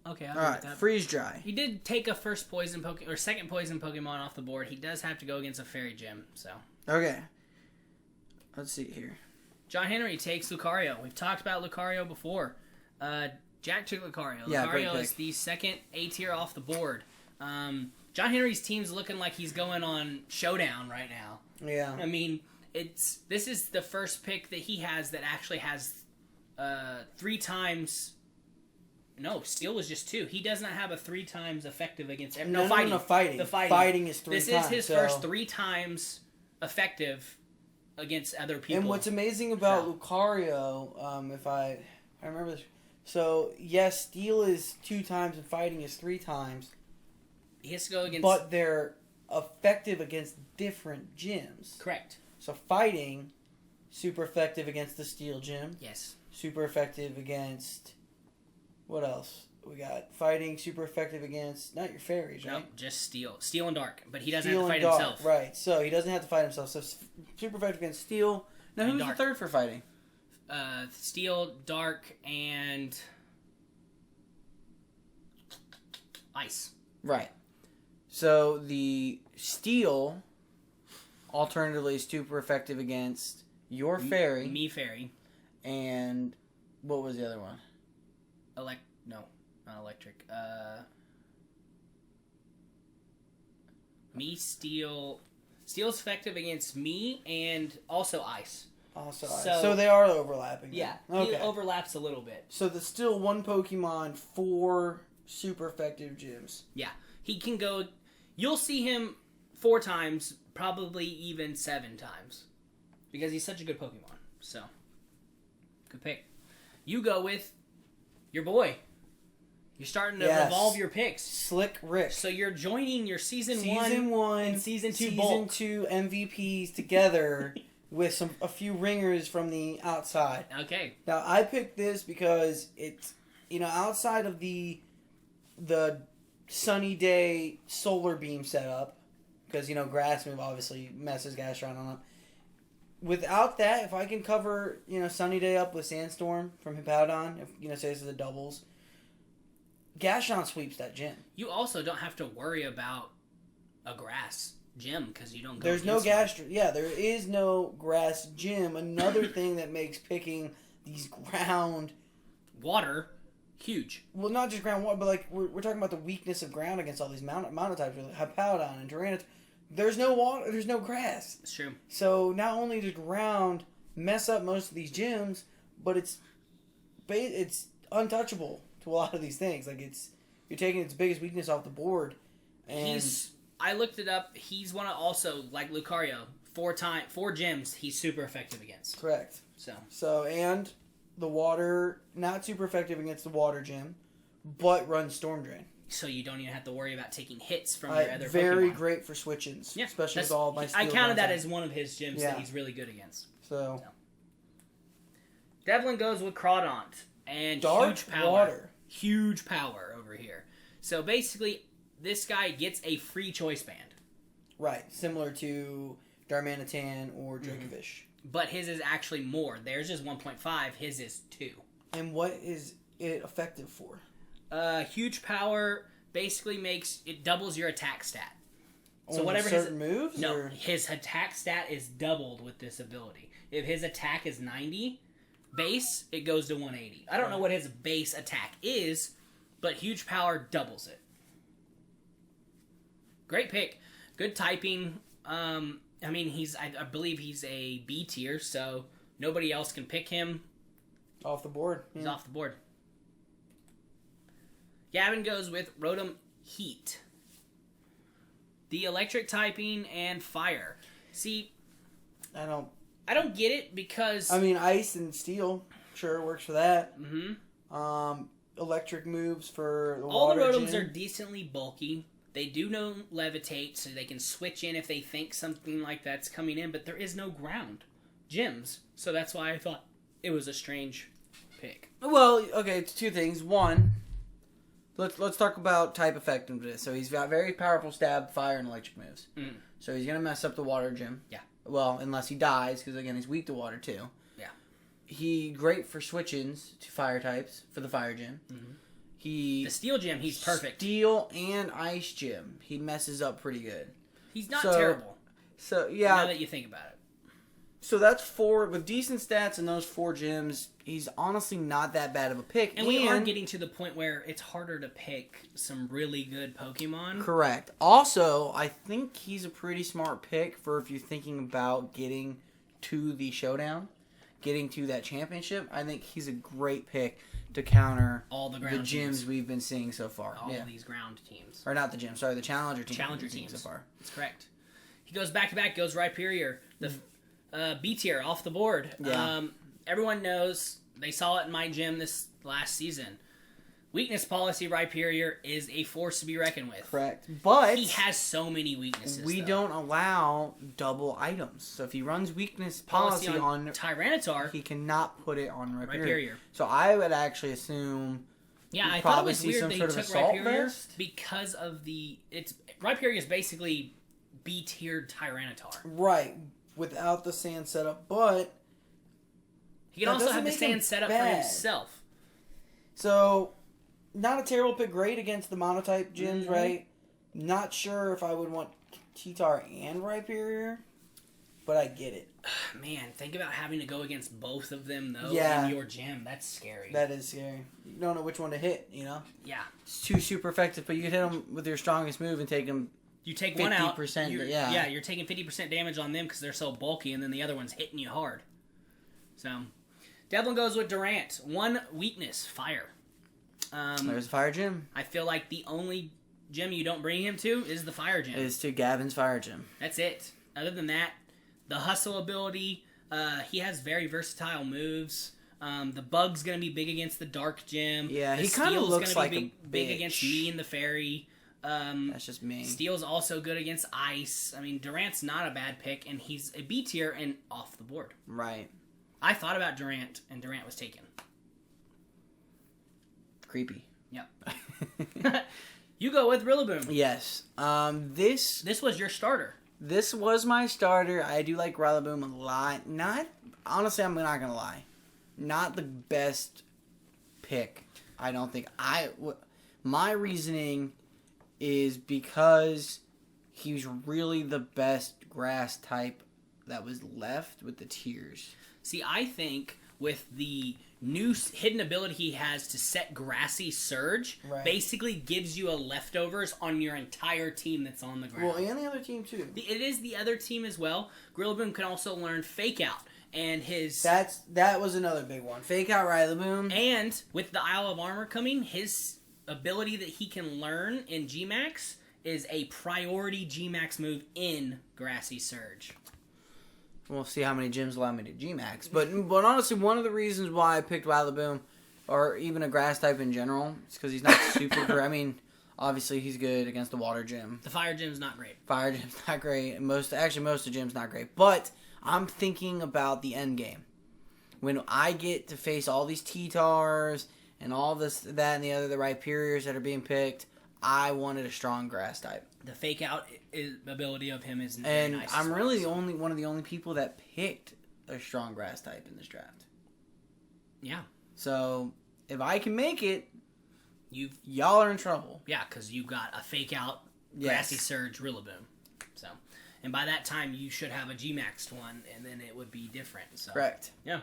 Okay, all right, freeze dry. He did take a first poison or second poison Pokemon off the board. He does have to go against a fairy gym, so. Okay. Let's see here. John Henry takes Lucario. We've talked about Lucario before. Jack took Lucario. Yeah, Lucario is the second A tier off the board. John Henry's team's looking like he's going on Showdown right now. Yeah. I mean, this is the first pick that he has that actually has 3 times... No, Steel was just 2. He does not have a 3 times effective against... fighting. No, fighting. The fighting. Fighting is 3 times. This is his first 3 times effective against other people. And what's amazing about Lucario, if I remember this, so yes, Steel is 2 times and Fighting is 3 times. He has to go against... But they're effective against different gyms. Correct. So Fighting, super effective against the Steel gym. Yes. Super effective against... What else? We got Fighting, super effective against... Not your fairies, right? No, just Steel. Steel and Dark. But he doesn't Steel have to fight and Dark, himself. Right, so he doesn't have to fight himself. So super effective against Steel. Now, And who's Dark. the third for Fighting? Steel, Dark, and... Ice. Right. So the Steel, alternatively, is super effective against your fairy. Me Fairy. And what was the other one? No, not electric. Me, Steel. Steel's effective against me and also Ice. Also, so they are overlapping. Yeah, Okay. he overlaps a little bit. So there's still one Pokemon, 4 super effective gyms. Yeah, he can go... You'll see him 4 times, probably even 7 times. Because he's such a good Pokemon. So, good pick. You go with your boy. You're starting to revolve your picks. Slick Rick. So you're joining your Season 1 and Season 2 Season 2 MVPs together with a few ringers from the outside. Okay. Now, I picked this because it's, outside of the sunny day solar beam setup, because, Grass Move obviously messes Gastrodon up. Without that, if I can cover, sunny day up with Sandstorm from Hippowdon, if, say this is a doubles, Gastrodon sweeps that gym. You also don't have to worry about a grass gym because you don't go There's no against Gastrodon. Yeah, there is no grass gym. Another thing that makes picking these ground... Water huge. Well, not just ground water, but like we're talking about the weakness of ground against all these monotypes, like Hippowdon and Tyranitar. There's no water. There's no grass. It's true. So not only does ground mess up most of these gyms, but it's untouchable to a lot of these things. Like you're taking its biggest weakness off the board. And I looked it up. He's one of also like Lucario. 4 gyms he's super effective against. Correct. So and the water not super effective against the water gym, but runs Storm Drain. So you don't even have to worry about taking hits from your other very Pokemon. Great for switch-ins, yeah, especially with all my Steel I counted that guns as one of his gyms that he's really good against. So. Devlin goes with Crawdaunt and Dark huge power. water. Huge power over here. So basically, this guy gets a free choice band. Right, similar to Darmanitan or Dracovish. But his is actually more. Theirs is 1.5. His is 2. And what is it effective for? Huge power basically doubles your attack stat. So on whatever certain moves? No, or? his attack stat is doubled with this ability. If his attack is 90 base, it goes to 180. I don't know what his base attack is, but huge power doubles it. Great pick. Good typing. I believe he's a B tier, so nobody else can pick him. Off the board. He's off the board. Gavin goes with Rotom Heat. The electric typing and fire. See, I don't get it because... Ice and Steel, sure, works for that. Mm-hmm. Electric moves for the all water the Rotoms gym. are decently bulky. They do know levitate, so they can switch in if they think something like that's coming in, but there is no ground gyms, so that's why I thought it was a strange pick. Well, okay, it's 2 things. One, let's talk about type effectiveness. So he's got very powerful stab, fire, and electric moves. Mm. So he's gonna mess up the water gym. Yeah. Well, unless he dies, because again he's weak to water too. Yeah. He great for switch-ins to fire types for the fire gym. Mm-hmm. The Steel gym, he's perfect. Steel and Ice gym, he messes up pretty good. He's not terrible. So yeah. Now that you think about it. So that's 4 with decent stats in those 4 gyms. He's honestly not that bad of a pick. And we are getting to the point where it's harder to pick some really good Pokemon. Correct. Also, I think he's a pretty smart pick for if you're thinking about getting to the showdown, getting to that championship. I think he's a great pick to counter all the ground gyms teams we've been seeing so far. All these ground teams. Or not the gym, sorry, the challenger teams. Challenger teams so far. That's correct. He goes back to back, goes Rhyperior. B tier off the board. Yeah. Everyone knows, they saw it in my gym this last season. Weakness policy Rhyperior is a force to be reckoned with. Correct. But he has so many weaknesses. We don't allow double items. So if he runs weakness policy on Tyranitar, he cannot put it on Rhyperior. Rhyperior. So I would actually assume I thought it was weird that he took Rhyperior because of Rhyperior is basically B-tiered Tyranitar. Right. Without the sand setup, but he can also have the sand setup for himself. So, not a terrible pick. Great against the monotype gyms, right? Not sure if I would want T-Tar and Rhyperior, but I get it. Man, think about having to go against both of them, though, in your gym. That's scary. That is scary. You don't know which one to hit, you know? Yeah. It's two super effective, but you could hit them with your strongest move and take them. You take 50%, one out. Yeah, you're taking 50% damage on them because they're so bulky, and then the other one's hitting you hard. So, Devlin goes with Durant. One weakness, fire. There's a fire gym. I feel like the only gym you don't bring him to is the fire gym. Is to Gavin's fire gym. That's it. Other than that, the hustle ability, he has very versatile moves. The bug's going to be big against the dark gym. Yeah, he kind of looks like big against me and the fairy. That's just me. Steel's also good against ice. I mean, Durant's not a bad pick, and he's a B tier and off the board. Right. I thought about Durant, and Durant was taken. Creepy. Yep. You go with Rillaboom. Yes. This was your starter. This was my starter. I do like Rillaboom a lot. Honestly, I'm not gonna lie. Not the best pick. I don't think. My reasoning is because he's really the best grass type that was left with the tiers. See, I think with the new hidden ability he has to set Grassy Surge, basically gives you a leftovers on your entire team that's on the ground. Well, and the other team too. It is the other team as well. Rillaboom can also learn Fake Out. And that was another big one. Fake Out Rillaboom. And with the Isle of Armor coming, his ability that he can learn in G-Max is a priority G-Max move in Grassy Surge. We'll see how many gyms allow me to G-Max. But honestly, one of the reasons why I picked Rillaboom, or even a grass type in general, is because he's not super good. I mean, obviously he's good against the water gym. The fire gym's not great. Fire gym's not great. Most of the gym's not great. But I'm thinking about the end game. When I get to face all these T-Tars and all this, that, and the other, the Rhyperiors that are being picked, I wanted a strong grass type. The Fake Out ability of him is very nice. And I'm really one of the only people that picked a strong grass type in this draft. Yeah. So if I can make it, y'all are in trouble. Yeah, because you got a Fake Out Grassy Surge Rillaboom. So, and by that time you should have a G-Maxed one, and then it would be different. So. Correct. Yeah.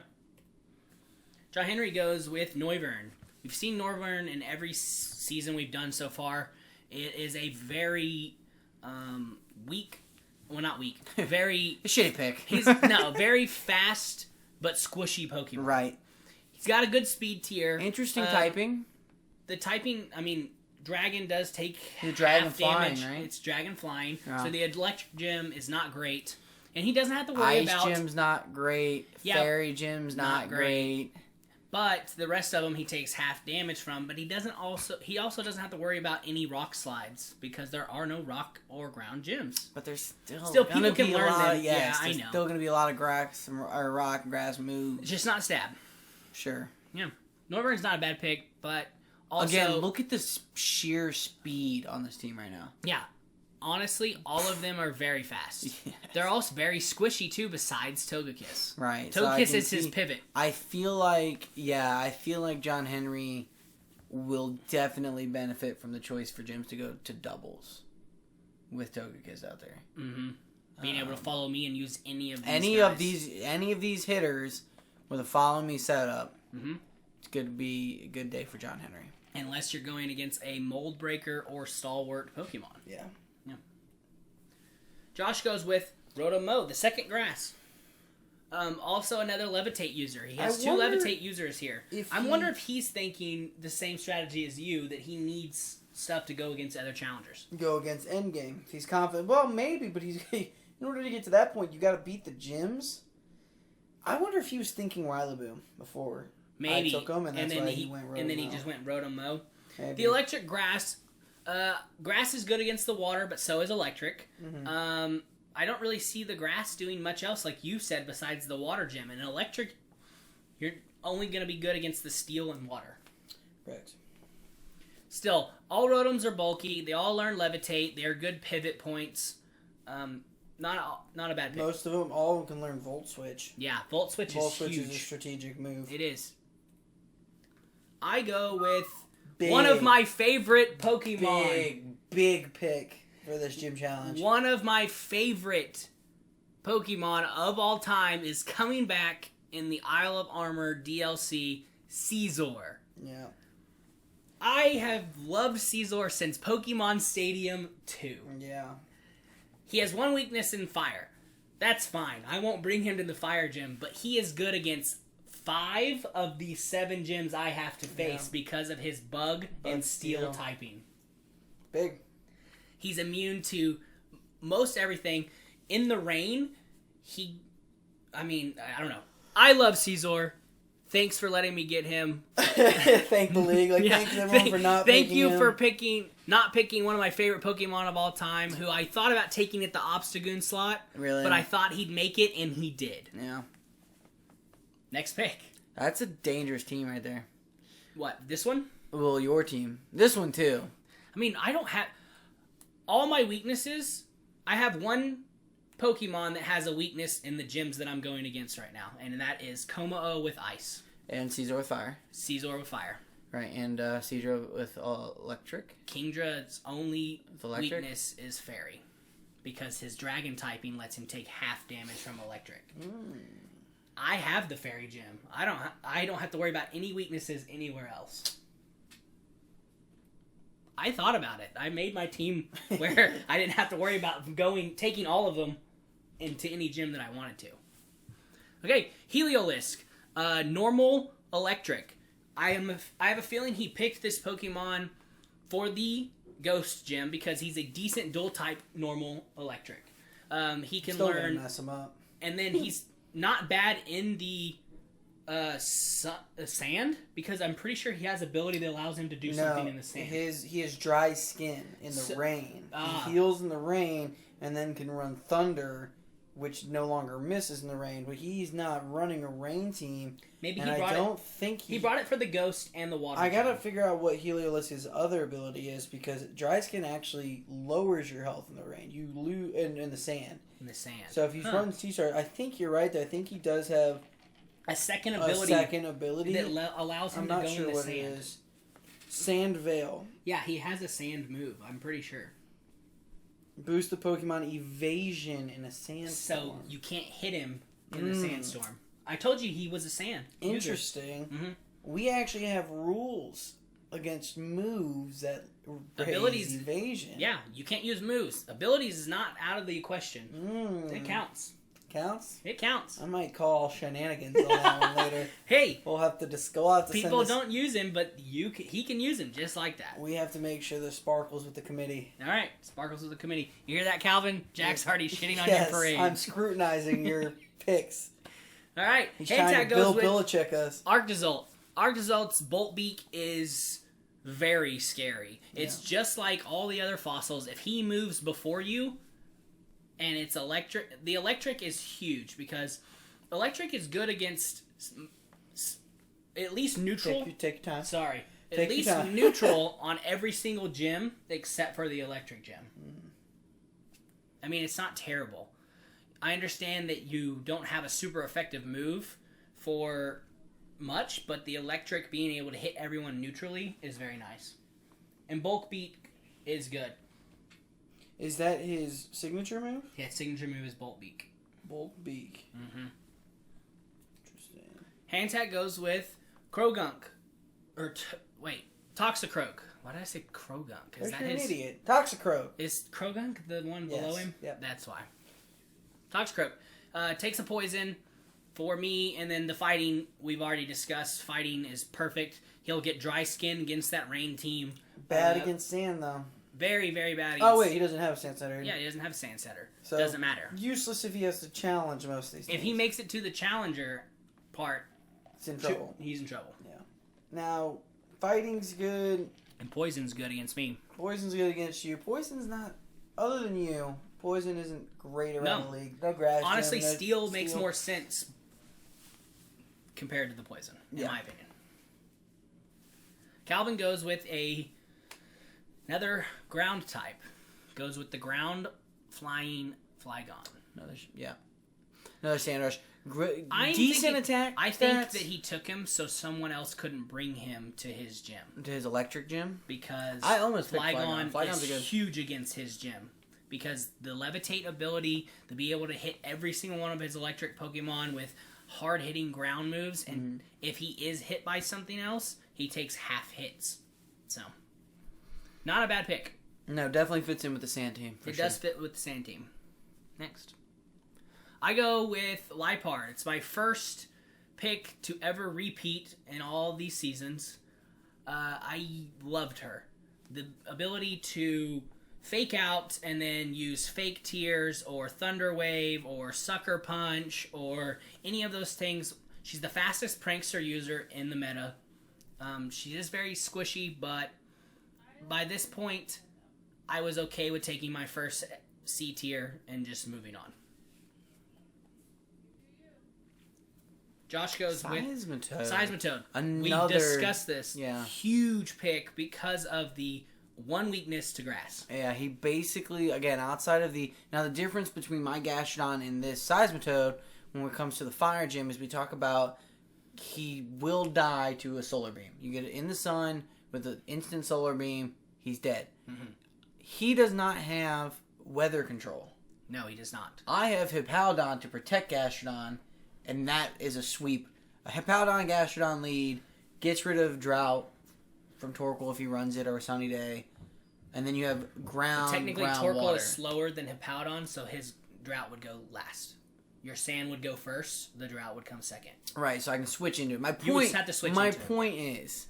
John Henry goes with Noivern. We've seen Noivern in every season we've done so far. It is a very weak, well, not weak, very a shitty pick. Very fast but squishy Pokemon. Right. He's got a good speed tier. Interesting typing. The typing, I mean, Dragon does take the Dragon half damage. Flying, right? It's Dragon Flying, yeah. So the Electric Gym is not great, and he doesn't have to worry about Ice Gym's not great. Yeah, Fairy Gym's not great. But the rest of them he takes half damage from. But he also doesn't have to worry about any rock slides because there are no rock or ground gyms. But there's still people can learn them. Yeah, I know. Still going to be a lot of grass or rock and grass moves. Just not stab. Sure. Yeah. Noivern's not a bad pick, but also again, look at the sheer speed on this team right now. Yeah. Honestly, all of them are very fast. Yes. They're also very squishy, too, besides Togekiss. Right. Togekiss is his pivot. I feel like John Henry will definitely benefit from the choice for gyms to go to doubles with Togekiss out there. Mm-hmm. Being able to follow me and use any of these any of these hitters with a follow me setup. Mm-hmm. It's going to be a good day for John Henry. Unless you're going against a Mold Breaker or Stalwart Pokemon. Yeah. Josh goes with Rotom-Mow, the second grass. Also another Levitate user. He has two Levitate users here. I wonder if he's thinking the same strategy as you, that he needs stuff to go against other challengers. Go against endgame. He's confident. Well, maybe, but in order to get to that point, you got to beat the gyms. I wonder if he was thinking Rillaboom before Maybe. I took him, and that's why he went Rotom. And then he just went Rotom-Mow. Maybe. The electric grass, grass is good against the water, but so is electric. Mm-hmm. I don't really see the grass doing much else, like you said, besides the water gym. And electric, you're only going to be good against the steel and water. Correct. Still, all Rotoms are bulky. They all learn Levitate. They are good pivot points. Not a bad pick. Most of them, all of them can learn Volt Switch. Yeah, Volt Switch Volt is Switch huge. is a strategic move. It is. I go with Big, one of my favorite Pokemon. Big pick for this gym challenge. One of my favorite Pokemon of all time is coming back in the Isle of Armor DLC, Scizor. Yeah. I have loved Scizor since Pokemon Stadium 2. Yeah. He has one weakness in fire. That's fine. I won't bring him to the fire gym, but he is good against 5 of the 7 gyms I have to face because of his bug and steel typing. Big. He's immune to most everything. In the rain, I don't know. I love Scizor. Thanks for letting me get him. Thank the league. Thanks everyone for not picking him. Thank you for not picking one of my favorite Pokemon of all time, who I thought about taking at the Obstagoon slot. Really? But I thought he'd make it, and he did. Yeah. Next pick. That's a dangerous team right there. What, this one? Well, your team. This one, too. I mean, I don't have... All my weaknesses, I have one Pokemon that has a weakness in the gyms that I'm going against right now, and that is Komao with Ice. And Scizor with fire. Scizor with fire. Right, and Scizor with electric. Kingdra's only electric? weakness is Fairy, because his dragon typing lets him take half damage from electric. I have the Fairy gym. I don't have to worry about any weaknesses anywhere else. I thought about it. I made my team where I didn't have to worry about taking all of them into any gym that I wanted to. Okay, Heliolisk. Normal electric. I have a feeling he picked this Pokemon for the Ghost Gym because he's a decent dual type normal electric. He can Still learn, gonna mess him up. and then he's not bad in the sand, because I'm pretty sure he has ability that allows him to do something in the sand. He has dry skin in the rain. He heals in the rain and then can run Thunder, which no longer misses in the rain. But he's not running a rain team. Maybe and he brought I don't think he brought it for the Ghost and the Water. I gotta figure out what Heliolisk's other ability is, because dry skin actually lowers your health in the rain. You lose in the sand. In the sand. So if he's running T-Star, I think you're right. I think he does have a second ability that allows him to go in the sand. I'm not sure what it is. Sand Veil. Yeah, he has a sand move. I'm pretty sure. Boost the Pokemon evasion in a sandstorm. So you can't hit him in the sandstorm. I told you he was a sand. Interesting. Mm-hmm. We actually have rules against moves that raise evasion. Yeah, you can't use moves. Abilities is not out of the question. It counts. Counts? It counts. I might call shenanigans on that one later. Hey, we'll have to people don't use him, but he can use him just like that. We have to make sure there's sparkles with the committee. All right, sparkles with the committee. You hear that, Calvin? Jack's already shitting on your parade. I'm scrutinizing your picks. All right, he's trying to Bill Belichick us. Arctozolt. Arctozolt's Bolt Beak is very scary. It's just like all the other fossils. If he moves before you, and it's electric, the electric is huge, because electric is good against at least neutral. Take your time. Sorry. At least neutral on every single gym except for the electric gym. I mean, it's not terrible. I understand that you don't have a super effective move for much, but the electric being able to hit everyone neutrally is very nice. And Bulk Beak is good. Is that his signature move? Yeah, signature move is Bolt Beak. Bolt Beak. Mm-hmm. Interesting. Hand Tag goes with Krogunk. Toxicroak. Why did I say Krogunk? You're an idiot. Toxicroak. Is Krogunk the one below him? Yep. That's why. Toxicroak. Takes a poison for me, and then the fighting we've already discussed. Fighting is perfect. He'll get dry skin against that rain team. Bad against sand, though. Very, very bad. Oh wait, he doesn't have a sand setter. Yeah, he doesn't have a sand setter. So doesn't matter. Useless if he has to challenge most of these things. If he makes it to the challenger part, it's in trouble. He's in trouble. Yeah. Now, fighting's good. And poison's good against me. Poison's good against you. Poison's not, other than you, poison isn't great around the league. No grass. Honestly, steel makes more sense compared to the poison, in my opinion. Calvin goes with another ground type. Goes with the ground flying Flygon. Another Sand Rush. Decent attack. I think that he took him so someone else couldn't bring him to his gym. To his electric gym? Because I almost picked Flygon Flygon's is huge against his gym. Because the levitate ability to be able to hit every single one of his electric Pokemon with hard-hitting ground moves, and if he is hit by something else, he takes half hits. So, not a bad pick. No, definitely fits in with the Sand team. It does fit with the Sand team. Next. I go with Liepard. It's my first pick to ever repeat in all these seasons. I loved her. The ability to fake out and then use fake tears or thunder wave or sucker punch or any of those things. She's the fastest prankster user in the meta. She is very squishy, but by this point, I was okay with taking my first C tier and just moving on. Josh goes with Seismitoad. We discussed this. Yeah. Huge pick because of the one weakness to grass. Yeah, he basically, again, outside of the... Now, the difference between my Gastrodon and this Seismitoad, when it comes to the Fire Gym, is we talk about he will die to a Solar Beam. You get it in the sun with an instant Solar Beam, he's dead. Mm-hmm. He does not have weather control. No, he does not. I have Hippowdon to protect Gastrodon, and that is a sweep. A Hippowdon Gastrodon lead gets rid of Drought from Torkoal if he runs it, or a Sunny Day. And then you have ground, technically, ground Torkoal water. is slower than Hippowdon, so his Drought would go last. Your Sand would go first, the Drought would come second. Right, so I can switch into it. My point, you just have to switch my into point is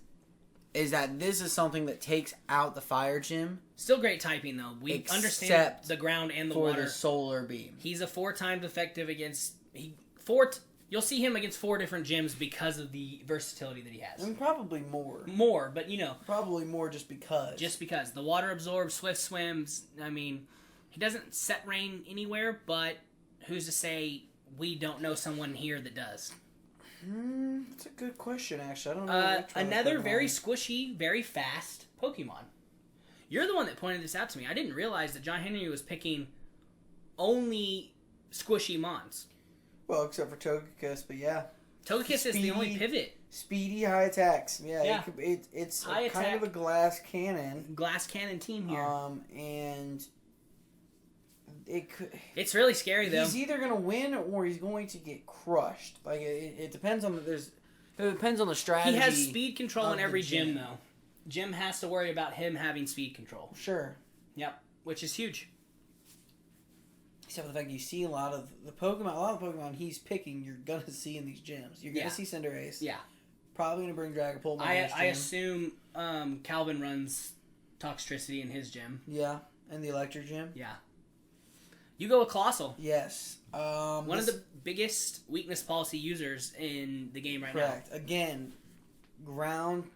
that this is something that takes out the Fire Gym. Still great typing, though. We understand the ground and the for water. The Solar Beam. He's a 4 times effective against... You'll see him against 4 different gyms because of the versatility that he has. And probably more. More, but you know. Probably more just because. Just because. The water absorbs, swift swims. I mean, he doesn't set rain anywhere, but who's to say we don't know someone here that does? That's a good question, actually. I don't know. Another very squishy, very fast Pokemon. You're the one that pointed this out to me. I didn't realize that John Henry was picking only squishy Mons. Well, except for Togekiss, but yeah. Togekiss is the only pivot. Speedy, high attacks. Yeah. It's high kind of a glass cannon. Glass cannon team here. And it could... It's really scary, though. He's either going to win or he's going to get crushed. Like, it depends on It depends on the strategy. He has speed control in every gym, though. Gym has to worry about him having speed control. Sure. Yep, which is huge. Except for the fact you see a lot of the Pokemon he's picking, you're going to see in these gyms. You're going to see Cinderace. Yeah. Probably going to bring Dragapult. I assume Calvin runs Toxtricity in his gym. Yeah, and the Electric Gym. Yeah. You go with Colossal. Yes. One of the biggest weakness policy users in the game right now. Correct. Again, ground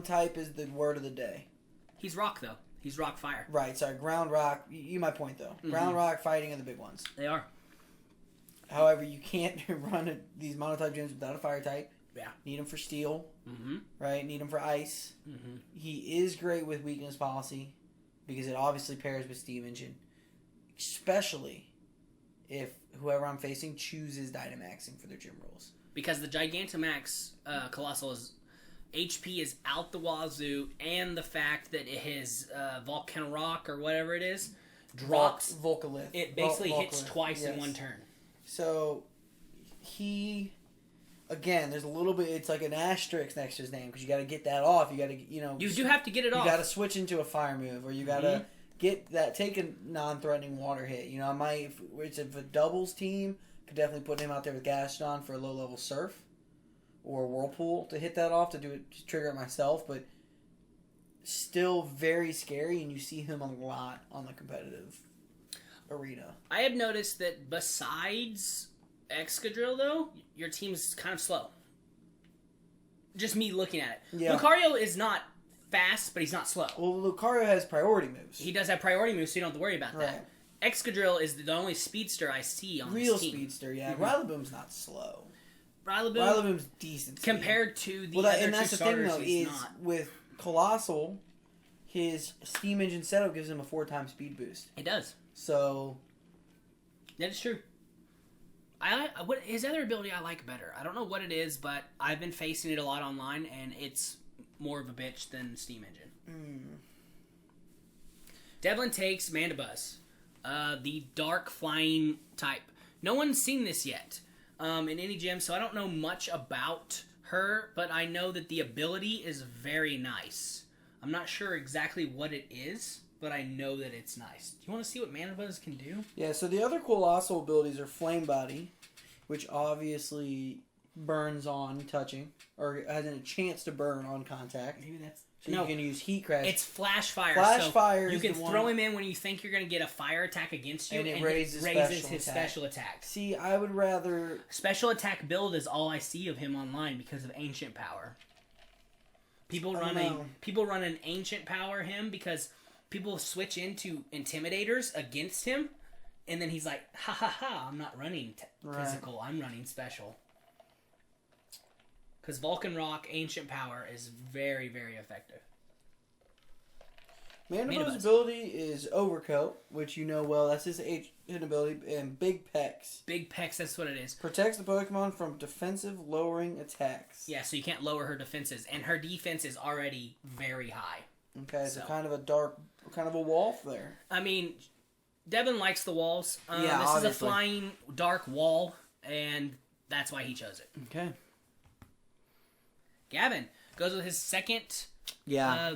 type is the word of the day. He's rock, though. He's rock fire. Right, sorry. Ground rock. You my point, though. Mm-hmm. Ground rock fighting are the big ones. They are. However, you can't run these monotype gyms without a fire type. Yeah. Need him for steel. Mm-hmm. Right? Need him for ice. Mm-hmm. He is great with weakness policy because it obviously pairs with Steam Engine. Especially if whoever I'm facing chooses Dynamaxing for their gym rules. Because the Gigantamax Colossal HP is out the wazoo, and the fact that his Volcano Rock or whatever it is drops. Volcalith. It basically hits twice in one turn. So again, there's a little bit. It's like an asterisk next to his name because you got to get that off. You got to, You do have to get it off. You got to switch into a fire move, or you got to take a non-threatening water hit. I might if a doubles team, could definitely put him out there with Gastrodon for a low-level Surf or Whirlpool to hit that off to trigger it myself. But still very scary, and you see him a lot on the competitive arena. I have noticed that besides Excadrill, though, your team's kind of slow. Just me looking at it. Yeah. Lucario is not fast, but he's not slow. Well, Lucario has priority moves. He does have priority moves, so you don't have to worry about that. Excadrill is the only speedster I see on Real this team. speedster, yeah. Rillaboom's not slow. Rillaboom's decent. Compared to the other other that's two the thing, starters, though, he's is not. with Colossal, his Steam Engine setup gives him a 4-time speed boost. It does. So... That is true. His other ability I like better. I don't know what it is, but I've been facing it a lot online, and it's more of a bitch than Steam Engine. Devlin takes Mandibuzz, the dark flying type. No one's seen this yet in any gym, so I don't know much about her, but I know that the ability is very nice. I'm not sure exactly what it is, but I know that it's nice. Do you want to see what Mandibuzz can do? Yeah, so the other Colossal abilities are Flame Body, which obviously burns on touching, or has a chance to burn on contact. Maybe that's... So you can use Heat Crash. It's Flash Fire. Flash Fire you is can the throw one... him in when you think you're going to get a fire attack against you, and it raises his special attack. See, I would rather... Special attack build is all I see of him online because of Ancient Power. People run an Ancient Power him because people switch into Intimidators against him, and then he's like, ha ha ha, I'm not running physical, I'm running special. Because Vulcan Rock, Ancient Power is very, very effective. Mandibuzz's ability is Overcoat, which you know well. That's his hit ability, and Big Pecs. Big Pecs, that's what it is. Protects the Pokemon from defensive lowering attacks. Yeah, so you can't lower her defenses, and her defense is already very high. Okay, so kind of a dark, kind of a wall there. I mean, Devin likes the walls. Yeah, this obviously. is a flying dark wall, and that's why he chose it. Okay. Gavin goes with his second. Yeah.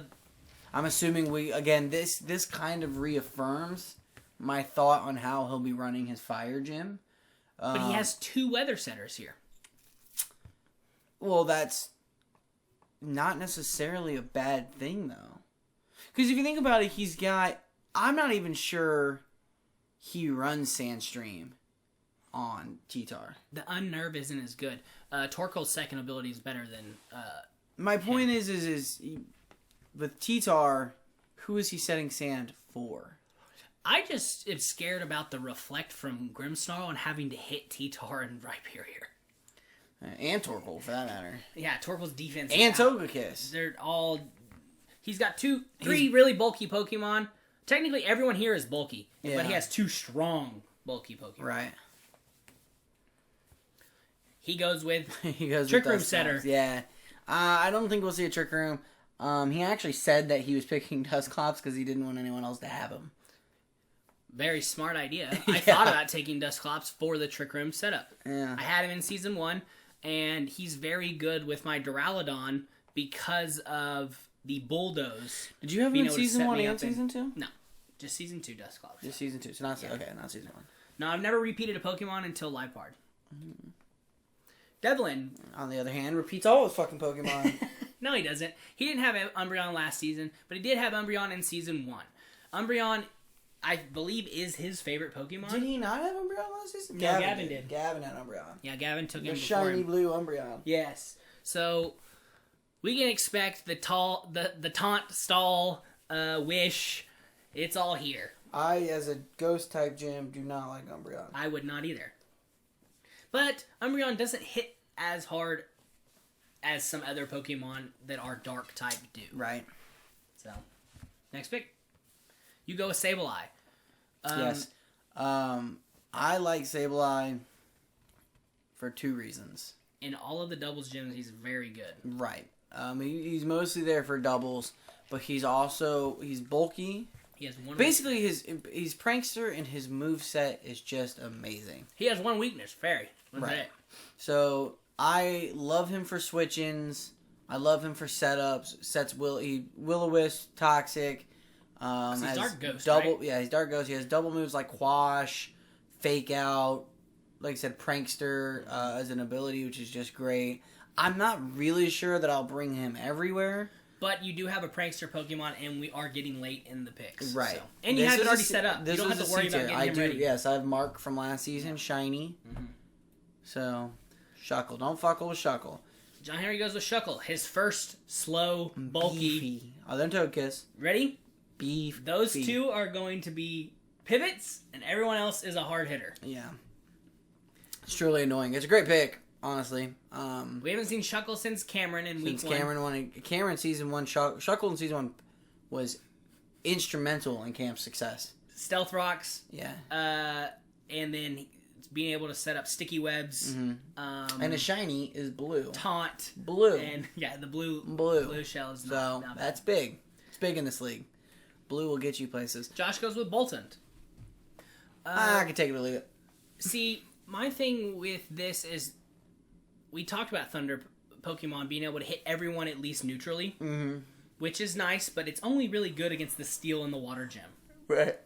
I'm assuming this kind of reaffirms my thought on how he'll be running his fire gym. But he has 2 weather setters here. Well, that's not necessarily a bad thing, though. Because if you think about it, I'm not even sure he runs Sandstream on T-Tar. The Unnerve isn't as good. Torkoal's second ability is better than my point is with T-Tar, who is he setting Sand for? I just am scared about the reflect from Grimmsnarl and having to hit T-Tar and Rhyperior. And Torkoal, for that matter. Yeah, Torkoal's defense and Togekiss. They're all... He's got 3 really bulky Pokemon. Technically, everyone here is bulky. Yeah. But he has 2 strong bulky Pokemon. Right. He goes with Trick Room Setter. Yeah. I don't think we'll see a Trick Room. He actually said that he was picking Dusclops because he didn't want anyone else to have him. Very smart idea. I thought about taking Dusclops for the Trick Room setup. Yeah. I had him in Season 1, and he's very good with my Duraludon because of the Bulldoze. Did you have him in Season 1 and Season 2? No. Just Season 2 Dusclops. Just Season 2. So not Season 1. No, I've never repeated a Pokemon until Liepard. Mm-hmm. Devlin, on the other hand, repeats all his fucking Pokemon. No, he doesn't. He didn't have Umbreon last season, but he did have Umbreon in Season 1. Umbreon, I believe, is his favorite Pokemon. Did he not have Umbreon last season? No, Gavin did. Gavin had Umbreon. Yeah, Gavin took him the before shiny him. blue Umbreon. Yes. So, we can expect the taunt, stall, wish. It's all here. I, as a ghost-type gym, do not like Umbreon. I would not either. But Umbreon doesn't hit as hard as some other Pokemon that are dark type do. Right. So, next pick. You go with Sableye. Yes. I like Sableye for 2 reasons. In all of the doubles gyms, he's very good. Right. He's mostly there for doubles, but he's bulky. He has one. Basically, he's prankster, and his moveset is just amazing. He has one weakness, Fairy. Right. It. So I love him for switch-ins. I love him for setups. Sets Will-O-Wisp, Toxic. He's Dark Ghost, right? Yeah, he's Dark Ghost. He has double moves like Quash, Fake Out. Like I said, Prankster as an ability, which is just great. I'm not really sure that I'll bring him everywhere. But you do have a prankster Pokemon, and we are getting late in the picks. Right. So. And you have it already set up. You don't have to worry about getting him ready. Yes, I have Mark from last season, shiny. Mm-hmm. So, Shuckle. Don't fuckle with Shuckle. John Henry goes with Shuckle. His first slow, bulky. Beefy. Other than Togekiss. Ready? Beef. Those two are going to be pivots, and everyone else is a hard hitter. Yeah. It's truly annoying. It's a great pick, honestly. We haven't seen Shuckle since Cameron in week 1. Cameron season 1, Shuckle in season 1 was instrumental in Cam's success. Stealth Rocks. Yeah. And then being able to set up sticky webs. Mm-hmm. And a shiny is blue. Taunt. Blue. And yeah, the blue shell is not bad. That's big. It's big in this league. Blue will get you places. Josh goes with Bolton. I can take it or leave it. See, my thing with this is we talked about Thunder Pokemon being able to hit everyone at least neutrally, which is nice, but it's only really good against the Steel and the Water Gem. Right.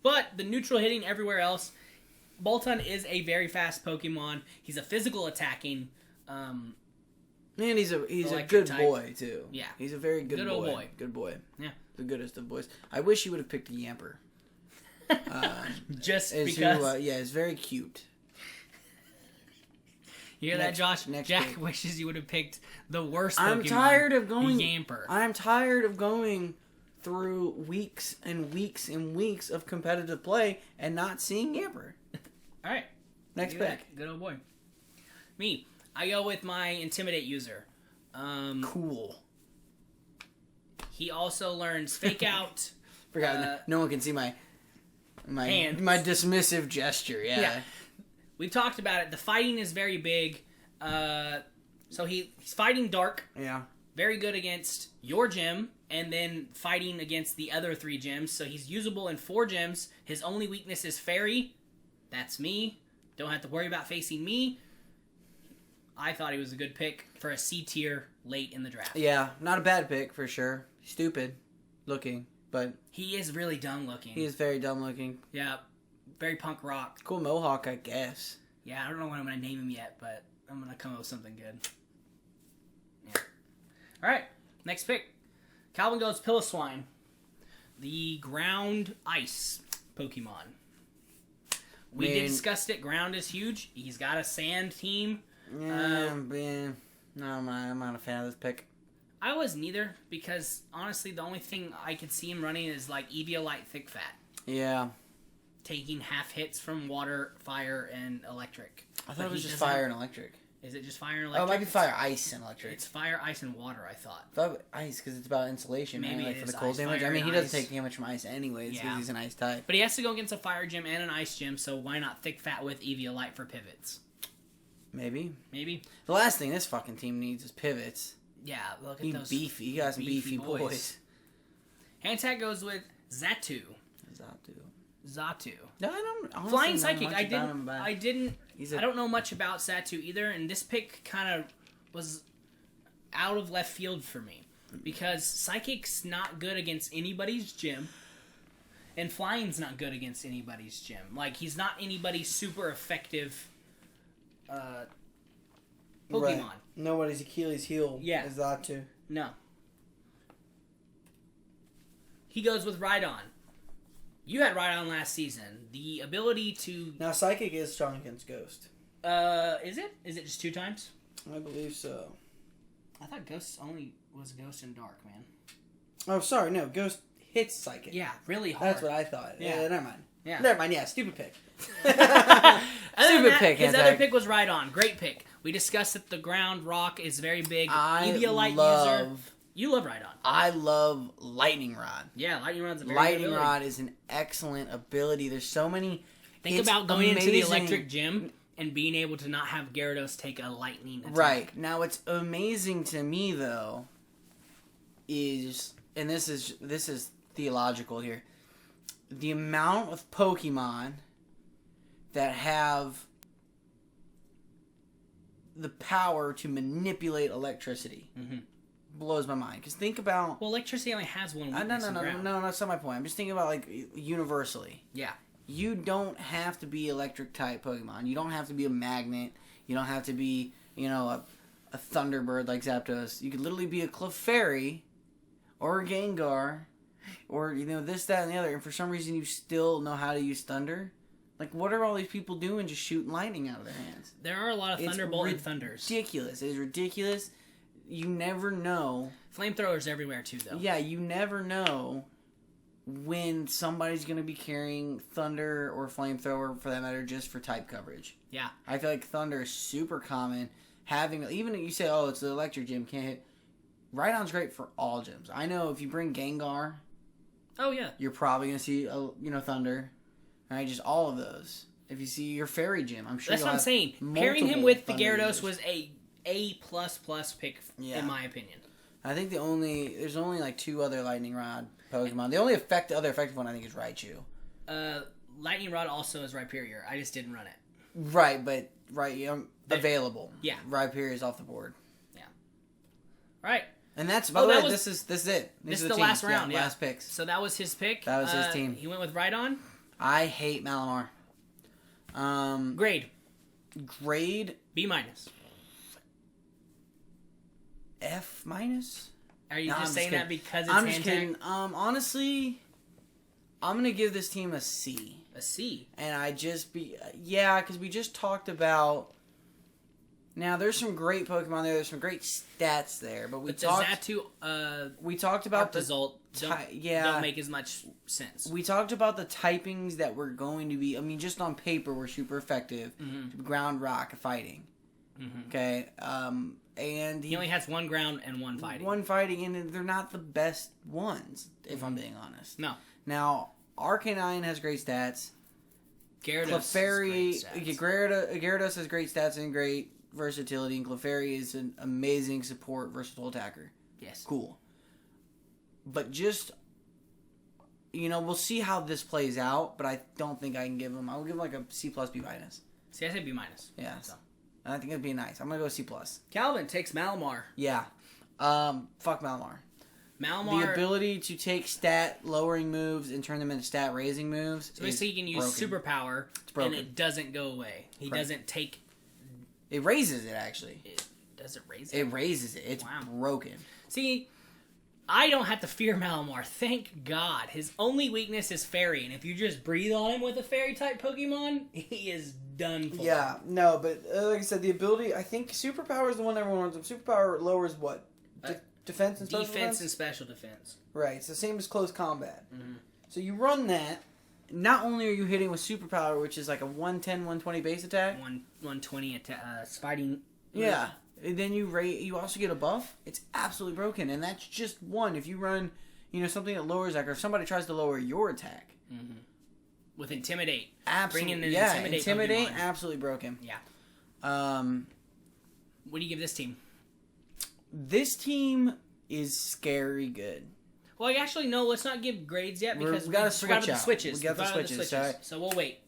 But the neutral hitting everywhere else, Bolton is a very fast Pokemon. He's a physical attacking. And he's a good type. Boy too. Yeah, he's a very good old boy. Good boy. Yeah, the goodest of boys. I wish he would have picked a Yamper. Just because. It's very cute. You hear that, Josh? Jack pick. Wishes you would have picked the worst Pokemon. I'm tired of going Yamper. I'm tired of going through weeks and weeks and weeks of competitive play and not seeing Yamper. All right. Next pick. Good old boy. Me. I go with my Intimidate user. Cool. He also learns Fake Out. Forgot. No one can see my hand. My dismissive gesture. Yeah. We've talked about it. The fighting is very big. So he's fighting Dark. Yeah. Very good against your gym, and then fighting against the other 3 gyms. So he's usable in 4 gyms. His only weakness is Fairy. That's me. Don't have to worry about facing me. I thought he was a good pick for a C tier late in the draft. Yeah, not a bad pick for sure. Stupid looking, but he is really dumb looking. He is very dumb looking. Yeah, very punk rock. Cool mohawk, I guess. Yeah, I don't know what I'm going to name him yet, but I'm going to come up with something good. Yeah. All right, next pick. Calvin goes Piloswine, the ground ice Pokemon. We did discuss it. Ground is huge. He's got a sand team. Yeah, no, I'm not a fan of this pick. I was neither, because honestly, the only thing I could see him running is like Eviolite Thick Fat. Yeah. Taking half hits from water, fire, and electric. I thought it was just fire and electric. Is it just fire and electric? Oh, it might be fire, ice, and electric. It's fire, ice, and water, I thought. Ice, because it's about insulation. Maybe right? it for is the cold ice, damage. fire, I mean, he and doesn't ice. take damage from ice anyways, because he's an ice type. But he has to go against a fire gym and an ice gym, so why not Thick Fat with Eviolite for pivots? Maybe. The last thing this fucking team needs is pivots. Yeah, look at those beefy. You got some beefy boys. Hand tag goes with Xatu. No, I don't. Honestly, Flying Psychic. I don't know much about Xatu either, and this pick kind of was out of left field for me because Psychic's not good against anybody's gym, and Flying's not good against anybody's gym. Like he's not anybody's super effective Pokemon. Right. Nobody's Achilles heel. Yeah. Is Xatu. No. He goes with Rhydon. You had Rhydon last season. The ability to... Now, Psychic is strong against Ghost. Is it? Is it just 2 times? I believe so. I thought Ghost only was Ghost in Dark, man. Oh, sorry. No, Ghost hits Psychic. Yeah, really hard. That's what I thought. Yeah. Never mind. Yeah. Never mind. Yeah, stupid pick. Stupid pick. His other pick was Rhydon. Great pick. We discussed that the ground rock is very big. Eviolite user. You love Rhydon. I love Lightning Rod. Yeah, Lightning Rod's a very Lightning good ability. Rod is an excellent ability. There's so many. Think about going into the electric gym and being able to not have Gyarados take a lightning attack. Right. Now, what's amazing to me, though, is, and this is theological here, the amount of Pokemon that have the power to manipulate electricity. Mm-hmm. Blows my mind. Because think about... Well, electricity only has one weakness. No, that's not my point. I'm just thinking about, like, universally. Yeah. You don't have to be electric-type Pokemon. You don't have to be a magnet. You don't have to be, a Thunderbird like Zapdos. You could literally be a Clefairy or Gengar, or, this, that, and the other, and for some reason you still know how to use Thunder. Like, what are all these people doing just shooting lightning out of their hands? There are a lot of Thunderbolt and Thunders. Ridiculous. It's ridiculous. You never know. Flamethrowers everywhere, too, though. Yeah, you never know when somebody's going to be carrying Thunder or Flamethrower, for that matter, just for type coverage. Yeah. I feel like Thunder is super common. Even if you say, it's the electric gym, can't hit. Rhydon's great for all gyms. I know if you bring Gengar, you're probably going to see, Thunder. Right, just all of those. If you see your fairy gym, I'm sure that's what I'm saying. Pairing him with the Gyarados was a A++ pick, in my opinion. I think there's only like 2 other Lightning Rod Pokemon. The only other effective one I think is Raichu. Lightning Rod also is Rhyperior. I just didn't run it. Right, but available. Yeah, Rhyperior is off the board. Yeah. Right. And that's by the way, this is it. This is the last round. Last picks. So that was his pick. That was his team. He went with Rhydon. I hate Malamar. Grade B-. F-. Are you just saying that because it's I'm just kidding. Honestly, I'm gonna give this team a C. A C. And because we just talked about. Now there's some great Pokemon there. There's some great stats there, but we talked about the don't make as much sense. We talked about the typings that were going to be. I mean, just on paper, were super effective. Mm-hmm. Ground, rock, fighting. Mm-hmm. Okay, and he only has 1 ground and 1 fighting. 1 fighting, and they're not the best ones, if I'm being honest. No. Now, Arcanine has great stats. Gyarados has great stats and great versatility, and Clefairy is an amazing support, versatile attacker. Yes. Cool. But just, we'll see how this plays out, but I don't think I can give him, I'll give him like a C+, B-. See, I said B-. Yeah. So. I think it'd be nice. I'm going to go C+. Calvin takes Malamar. Yeah. Fuck Malamar. The ability to take stat-lowering moves and turn them into stat-raising moves. So basically, he can use Superpower, and it doesn't go away. He doesn't take. It raises it, actually. Does it raise it? It raises it. It's broken. See, I don't have to fear Malamar. Thank God. His only weakness is Fairy, and if you just breathe on him with a Fairy-type Pokemon, he is done for. Yeah, no, but like I said, the ability, I think Superpower is the one everyone wants. Superpower lowers what? Defense and special defense? Defense and special defense. Right, it's the same as close combat. Mm-hmm. So you run that. Not only are you hitting with Superpower, which is like a 110, 120 base attack. 120 fighting. Yeah. And then you also get a buff. It's absolutely broken. And that's just one. If you run, something that lowers that, or if somebody tries to lower your attack. Mm-hmm. With Intimidate. Absolutely. Bring in an Intimidate, Pokemon. absolutely broken. Yeah. What do you give this team? This team is scary good. Well, actually, no. Let's not give grades yet because we got to switch the switches. We got the switches. So we'll wait.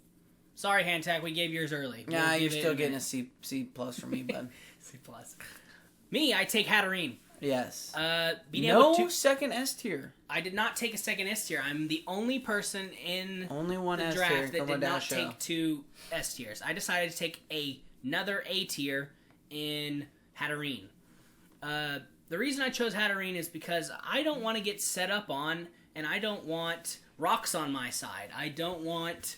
Sorry, Handtag, we gave yours early. Nah, you're still getting a C+ from me, bud. C+. Me, I take Hatterene. Yes. No second S tier. I did not take a second S tier. I'm the only person in only one the S draft tier that did not take 2 S tiers. I decided to take another A tier in Hatterene. The reason I chose Hatterene is because I don't want to get set up on, and I don't want rocks on my side. I don't want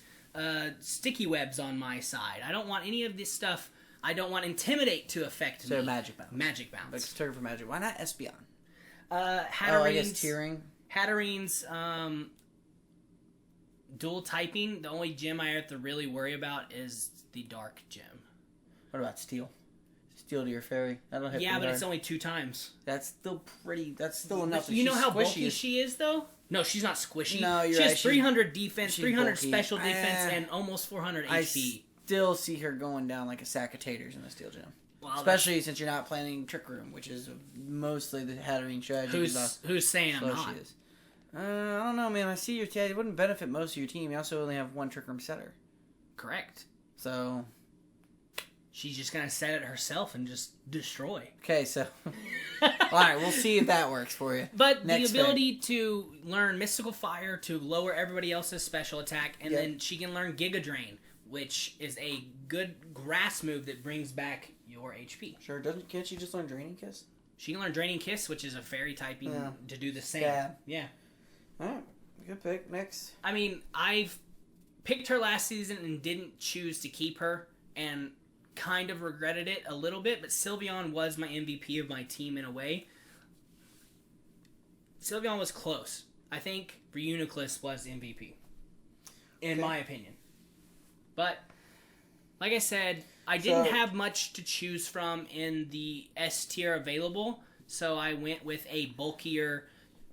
sticky webs on my side. I don't want any of this stuff. I don't want Intimidate to affect me. So Magic Bounce. Magic Bounce. Like trigger for Magic. Why not Espeon? Hatterene's, I guess tiering. Hatterene's dual typing, the only gym I have to really worry about is the Dark gym. What about Steel? Steel to your Fairy. That'll hit. Yeah, but it's only 2 times. That's still enough. You know how bulky she is, though? No, she's not squishy. No, you're right. She has 300 defense, 300 bulky. Special defense, and almost 400 HP. I still see her going down like a sack of taters in the Steel Gym. Well, especially since you're not planning Trick Room, which is mostly the Hatterene strategy. Who's saying I'm not? I don't know, man. I see your team. It wouldn't benefit most of your team. You also only have 1 Trick Room setter. Correct. So she's just gonna set it herself and just destroy. Okay, so all right, we'll see if that works for you. But the ability to learn Mystical Fire to lower everybody else's special attack, and then she can learn Giga Drain, which is a good grass move that brings back your HP. Sure, can't she just learn Draining Kiss? She can learn Draining Kiss, which is a fairy typing to do the same. Scab. Yeah. Alright, good pick. Next. I mean, I've picked her last season and didn't choose to keep her, and kind of regretted it a little bit, but Sylveon was my MVP of my team in a way. Sylveon was close. I think Reuniclus was MVP, in my opinion. But, like I said, I didn't have much to choose from in the S tier available, so I went with a bulkier.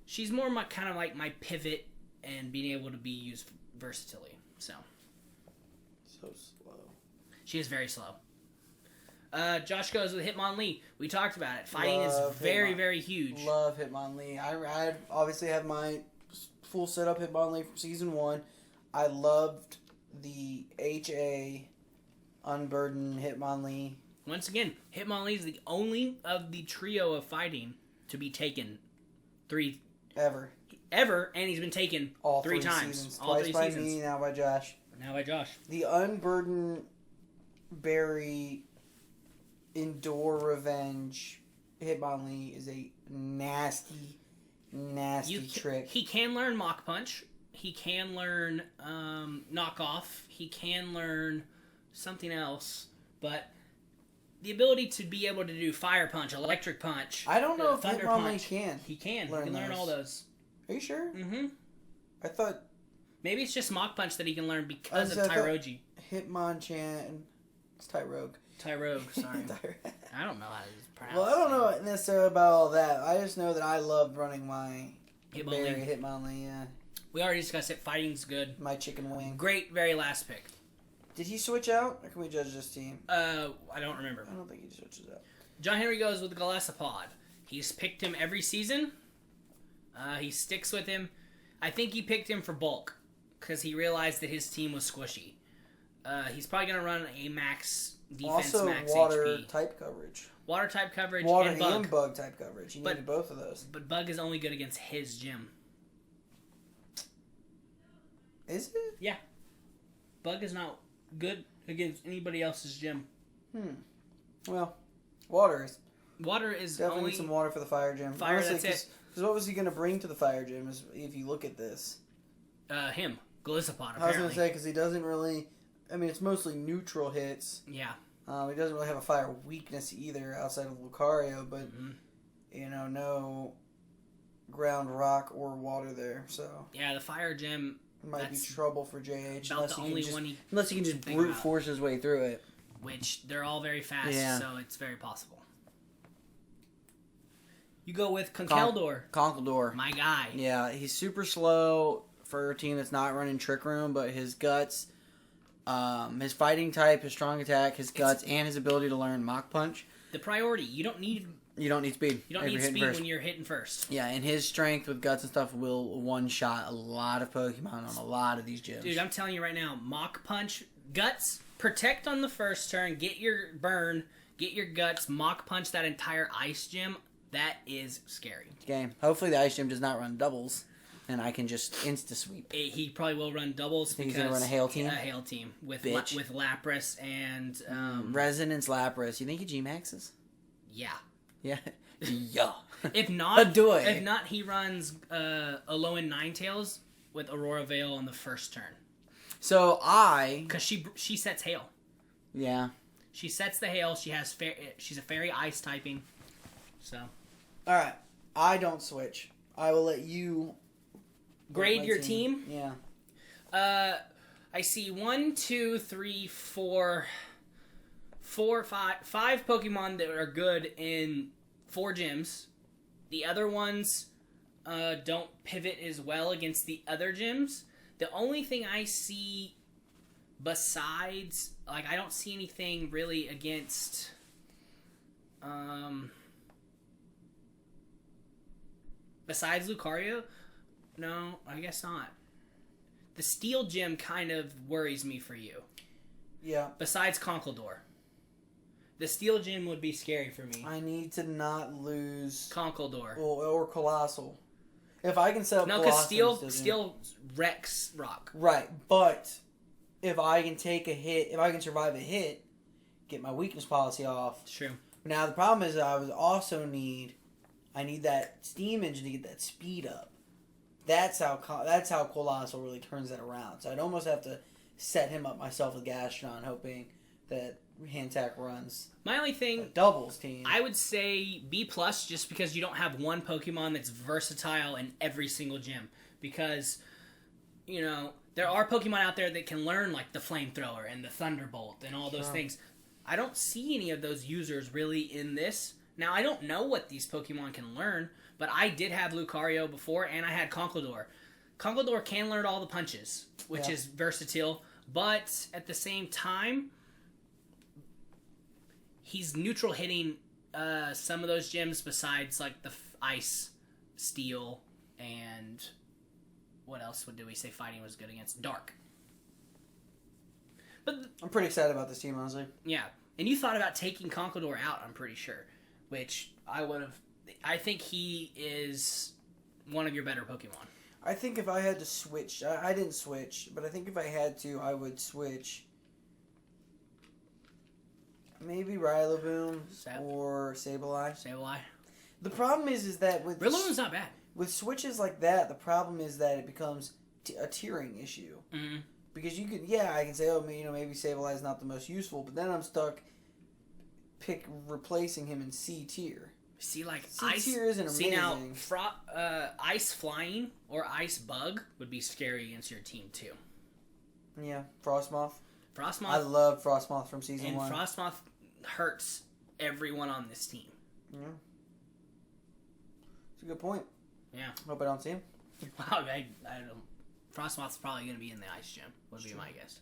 She's more my kind of like my pivot and being able to be used versatility. So slow. She is very slow. Josh goes with Hitmonlee. We talked about it. Fighting is very, very huge. Love Hitmonlee. I obviously have my full setup Hitmonlee from Season 1. I loved the HA Unburdened Hitmonlee. Once again, Hitmonlee is the only of the trio of fighting to be taken ever, and he's been taken all three times. Seasons. All Twice 3 by seasons. me, now by Josh. The Unburdened Berry Endure Revenge Hitmonlee is a nasty trick. He can learn Mach Punch. He can learn Knockoff. He can learn something else. But the ability to be able to do Fire Punch, Electric Punch, I don't know if Thunder Hitmonlee Punch. can. He can learn all those. Are you sure? Mm-hmm. I thought... Maybe it's just Mach Punch that he can learn because of Tyrogi. Hitmonchan... It's Tyrogue. Tyrogue, sorry. I don't know how to pronounce it. Well, I don't know necessarily about all that. I just know that I loved running my Hitmonlee, yeah. We already discussed it. Fighting's good. My chicken wing. Great, very last pick. Did he switch out? Or can we judge this team? I don't remember. I don't think he switches out. John Henry goes with Galesopod. He's picked him every season. He sticks with him. I think he picked him for bulk because he realized that his team was squishy. He's probably going to run a max defense, also, max water HP. type coverage. Water type coverage Water and bug type coverage. He needed both of those. But bug is only good against his gym. Is it? Yeah. Bug is not good against anybody else's gym. Well, water is. Water is definitely need some water for the fire gym. Fire, honestly, that's it. Because what was he going to bring to the fire gym? If you look at this, him, Galesopod. I was going to say because he doesn't really. I mean, it's mostly neutral hits. Yeah. He doesn't really have a fire weakness either outside of Lucario, but no ground, rock, or water there. So yeah, the fire gym might be trouble for JH unless he can just brute force his way through it. Which they're all very fast, so it's very possible. You go with Conkeldurr. Conkeldurr. My guy. Yeah, he's super slow for a team that's not running Trick Room, but his guts, his fighting type, his strong attack, his guts, and his ability to learn Mach Punch. The priority. You don't need speed. You don't need speed when you're hitting first. Yeah, and his strength with guts and stuff will one-shot a lot of Pokemon on a lot of these gyms. Dude, I'm telling you right now, Mach Punch, guts, protect on the first turn, get your burn, get your guts, Mach Punch that entire ice gym. That is scary. Game. Hopefully the ice gym does not run doubles, and I can just insta-sweep. He probably will run doubles because he's going to run a Hail Team? A Hail Team with Lapras and... Resonance Lapras. You think he G-Maxes? Yeah. Yeah. Yeah. If not, do it. If not, he runs Alolan Ninetales with Aurora Veil on the first turn. So because she sets Hail. Yeah. She sets the Hail. She's a fairy ice typing. So. All right. I don't switch. I will let you grade your team. Yeah. I see 1, 2, 3, 4, 5 Pokemon that are good in 4 gyms. The other ones don't pivot as well against the other gyms. The only thing I see besides, I don't see anything really against, besides Lucario. No, I guess not. The Steel Gym kind of worries me for you. Yeah. Besides Conkeldurr. The Steel Gym would be scary for me. I need to not lose Conkeldurr. Or Colossal. If I can set up because Steel wrecks Rock. Right, but if I can take a hit, if I can survive a hit, get my weakness policy off. True. Now the problem is I need that steam engine to get that speed up. That's how Colossal really turns that around. So I'd almost have to set him up myself with Gastron, hoping that Hantak runs. My only thing, doubles team. I would say B+, just because you don't have one Pokemon that's versatile in every single gym. Because, there are Pokemon out there that can learn like the Flamethrower and the Thunderbolt and all those things. I don't see any of those users really in this. Now, I don't know what these Pokemon can learn, but I did have Lucario before, and I had Conkeldurr. Conkeldurr can learn all the punches, which is versatile, but at the same time, he's neutral hitting some of those gyms besides like the Ice, Steel, and what else do we say fighting was good against? Dark. But I'm pretty excited about this team, honestly. Yeah, and you thought about taking Conkeldurr out, I'm pretty sure, which I would have. I think he is one of your better Pokemon. I think if I had to switch, I didn't switch, but I think if I had to, I would switch maybe Rillaboom or Sableye. The problem is that with Rillaboom's not bad. With switches like that, the problem is that it becomes a tiering issue. Mm-hmm. Because you can, I can say, maybe Sableye is not the most useful, but then I'm stuck replacing him in C tier. See, like C Ice tier isn't amazing. See now, Ice Flying or Ice Bug would be scary against your team too. Yeah, Frostmoth. Frostmoth. I love Frostmoth from season 1. And Frostmoth hurts everyone on this team. Yeah, it's a good point. Yeah. Hope I don't see him. Wow, I don't. Frostmoth's probably going to be in the Ice Gym, would be my guess.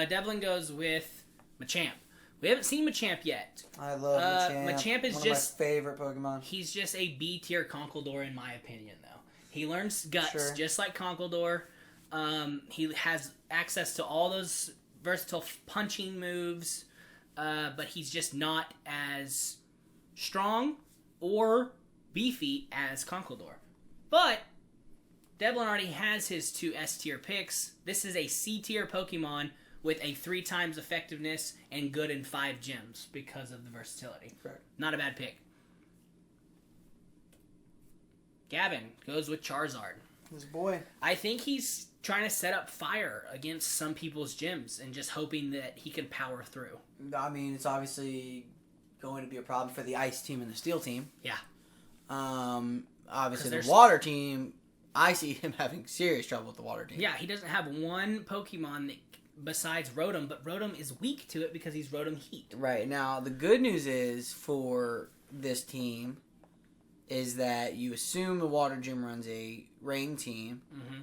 Devlin goes with Machamp. We haven't seen Machamp yet. I love Machamp. Machamp is one just of my favorite Pokemon. He's just a B tier Conkeldurr in my opinion, though. He learns Guts just like Conkeldurr. He has access to all those versatile punching moves, but he's just not as strong or beefy as Conkeldurr. But Devlin already has his 2 S tier picks. This is a C tier Pokemon with a 3 times effectiveness and good in 5 gyms because of the versatility. Correct. Not a bad pick. Gavin goes with Charizard. His boy. I think he's trying to set up fire against some people's gyms and just hoping that he can power through. I mean, it's obviously going to be a problem for the Ice team and the Steel team. Yeah. Obviously, the Water team, I see him having serious trouble with the Water team. Yeah, he doesn't have one Pokemon that, besides Rotom, but Rotom is weak to it because he's Rotom Heat. Right. Now, the good news is for this team is that you assume the Water Gym runs a Rain team. Mm-hmm.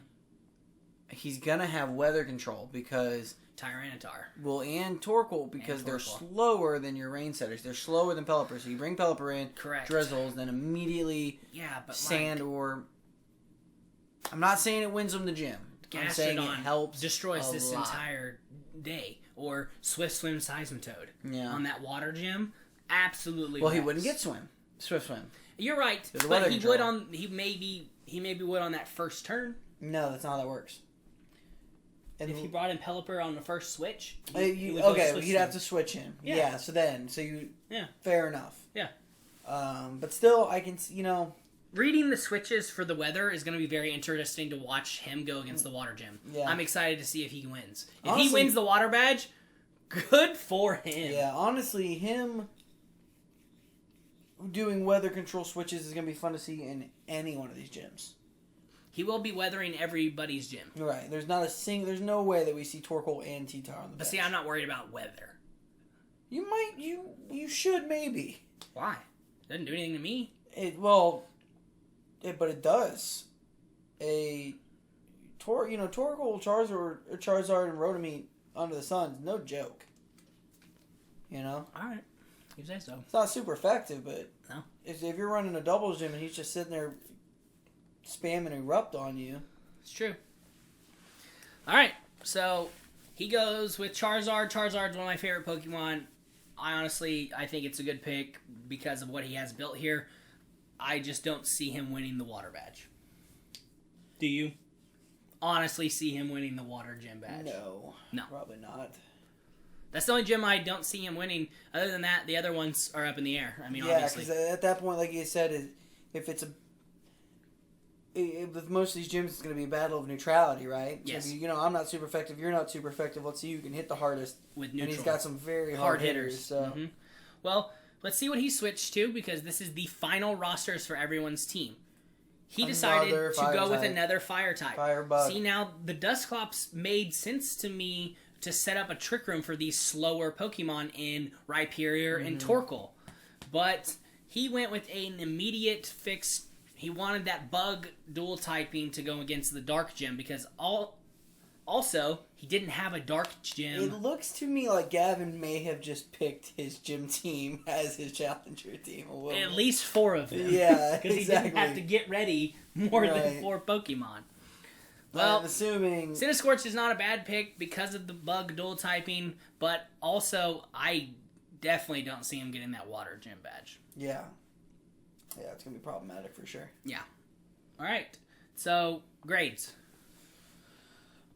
He's going to have weather control because... Tyranitar. Well, and Torkoal, because they're slower than your Rain setters. They're slower than Pelipper. So you bring Pelipper in, drizzles, then immediately sand or... I'm not saying it wins them the gym. I'm saying it helps destroys this entire day. Or Swift Swim Seismitoad on that Water Gym. Absolutely. Well, he wouldn't get Swift Swim. You're right, but he would on he maybe would on that first turn. No, that's not how that works. And if he brought in Pelipper on the first switch, he'd have to switch him. Yeah. Fair enough. Yeah. But still, I can reading the switches for the weather is going to be very interesting to watch him go against the Water Gym. Yeah. I'm excited to see if he wins. If he wins the Water Badge, good for him. Yeah, honestly, him doing weather control switches is going to be fun to see in any one of these gyms. He will be weathering everybody's gym. Right. There's no way that we see Torkoal and T-Tar on the bench. But see, I'm not worried about weather. You should maybe. Why? It doesn't do anything to me. But it does. Torkoal, Charizard, and Rotom under the sun is no joke. All right. You say so. It's not super effective, but no. If you're running a doubles gym and he's just sitting there spamming Erupt on you, it's true. All right, so he goes with Charizard. Charizard's one of my favorite Pokemon. I think it's a good pick because of what he has built here. I just don't see him winning the Water Badge. Do you honestly see him winning the Water Gym Badge? No, probably not. That's the only gym I don't see him winning. Other than that, the other ones are up in the air. I mean, yeah, obviously. because at that point, like you said, with most of these gyms, it's going to be a battle of neutrality, right? Yes. So, I'm not super effective. You're not super effective. Let's see who can hit the hardest. With neutral. And he's got some very hard hitters. So. Mm-hmm. Well, let's see what he switched to, because this is the final rosters for everyone's team. He decided to go with another fire type. Fire bug. See, now, the Dusclops made sense to me to set up a trick room for these slower Pokemon in Rhyperior and Torkoal. But he went with an immediate fix. He wanted that bug dual typing to go against the dark gym, because also he didn't have a dark gym. It looks to me like Gavin may have just picked his gym team as his challenger team a little At bit. least 4 of them. Yeah, Because he didn't have to get ready more than 4 Pokemon. Well, I'm assuming Cinescorch is not a bad pick because of the bug dual typing, but also I definitely don't see him getting that water gym badge. Yeah, it's gonna be problematic for sure. Yeah. All right. So grades.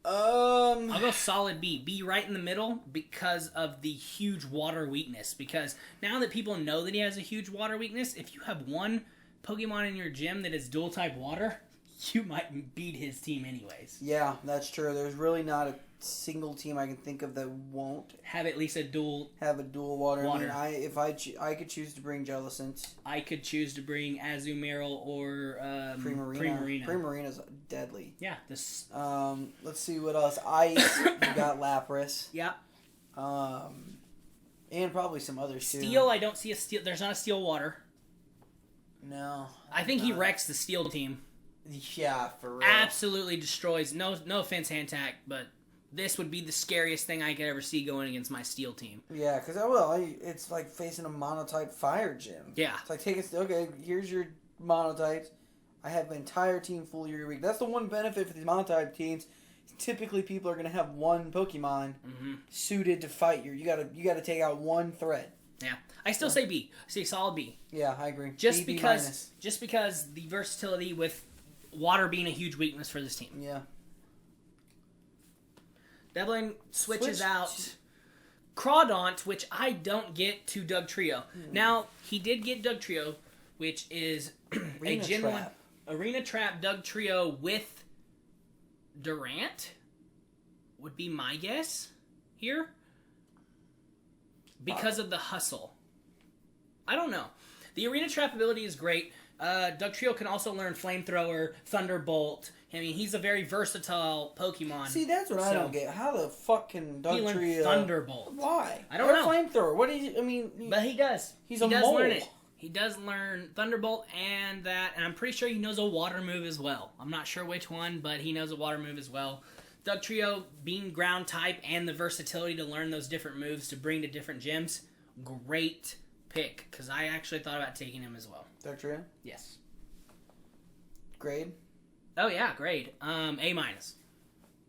I'll go solid B. B right in the middle because of the huge water weakness. Because now that people know that he has a huge water weakness, if you have one Pokemon in your gym that is dual type water, you might beat his team anyways. Yeah, that's true. There's really not a single team I can think of that won't have at least a dual water. I mean, I could choose to bring Jellicent. I could choose to bring Azumarill or Primarina. Primarina's deadly. Yeah. This. Let's see what else. Ice. You got Lapras. Yeah. And probably some others too. Steel. I don't see a steel. There's not a steel water. No. I think he wrecks the steel team. Yeah, for real. Absolutely destroys. No offense, Hantak, but this would be the scariest thing I could ever see going against my steel team. Yeah, because it's like facing a monotype fire gym. Yeah. It's like, okay, here's your monotypes. I have my entire team full year week. That's the one benefit for these monotype teams. Typically, people are going to have one Pokemon suited to fight you. You got to take out one threat. Yeah, I still say B. I say solid B. Yeah, I agree. Just because the versatility with water being a huge weakness for this team. Yeah. Devlin switches out Crawdaunt, which I don't get, to Dugtrio. Now, he did get Dugtrio, which is a genuine Arena Trap Dugtrio with Durant, would be my guess here. Because of the hustle. I don't know. The Arena Trap ability is great. Dugtrio can also learn Flamethrower, Thunderbolt. I mean, he's a very versatile Pokemon. See, that's what I don't get. How the fuck can Dugtrio... He learned Thunderbolt. Why? I don't know. Flamethrower. What do you... I mean... But he does. He does mole. learn it. He does learn Thunderbolt and that, and I'm pretty sure he knows a water move as well. I'm not sure which one, but he knows a water move as well. Dugtrio, being ground type and the versatility to learn those different moves to bring to different gyms, great pick, because I actually thought about taking him as well. Dugtrio? Yes. Grade? Oh yeah, grade. A-.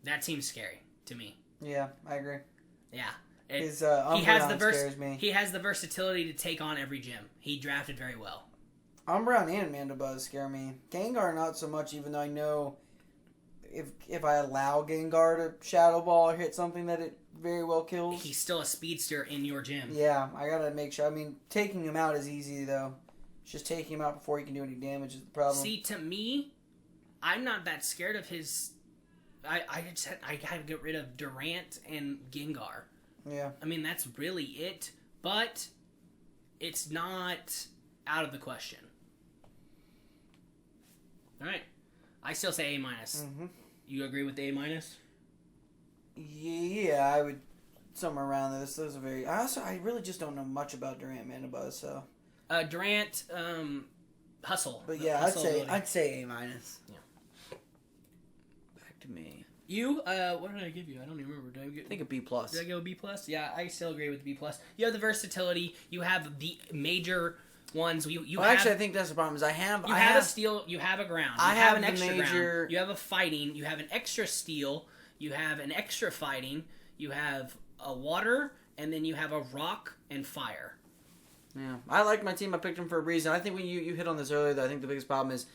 That seems scary to me. Yeah, I agree. Yeah. His Umbreon scares me. He has the versatility to take on every gym. He drafted very well. Umbreon and Mandibuzz scare me. Gengar not so much, even though I know if I allow Gengar to Shadow Ball or hit something that it very well kills. He's still a speedster in your gym. Yeah, I gotta make sure. I mean, taking him out is easy, though. It's just taking him out before he can do any damage is the problem. See, to me, I'm not that scared of his... I gotta get rid of Durant and Gengar. Yeah. I mean, that's really it. But it's not out of the question. Alright. I still say A-. Mm-hmm. You agree with the A-? Yeah, I would... Somewhere around this. Those are very... I really just don't know much about Durant Mandibuzz, so... Durant, Hustle. But yeah, I'd say A-. Yeah. Back to me. You, what did I give you? I don't even remember. I think a B+. Did I go B+? Yeah, I still agree with B+. You have the versatility. You have the major ones. Actually, I think that's the problem. Is I have a steel. You have a ground. You have an extra major... ground. You have a fighting. You have an extra steel. You have an extra fighting. You have a water, and then you have a rock and fire. Yeah, I like my team. I picked them for a reason. I think when you hit on this earlier, though, I think the biggest problem is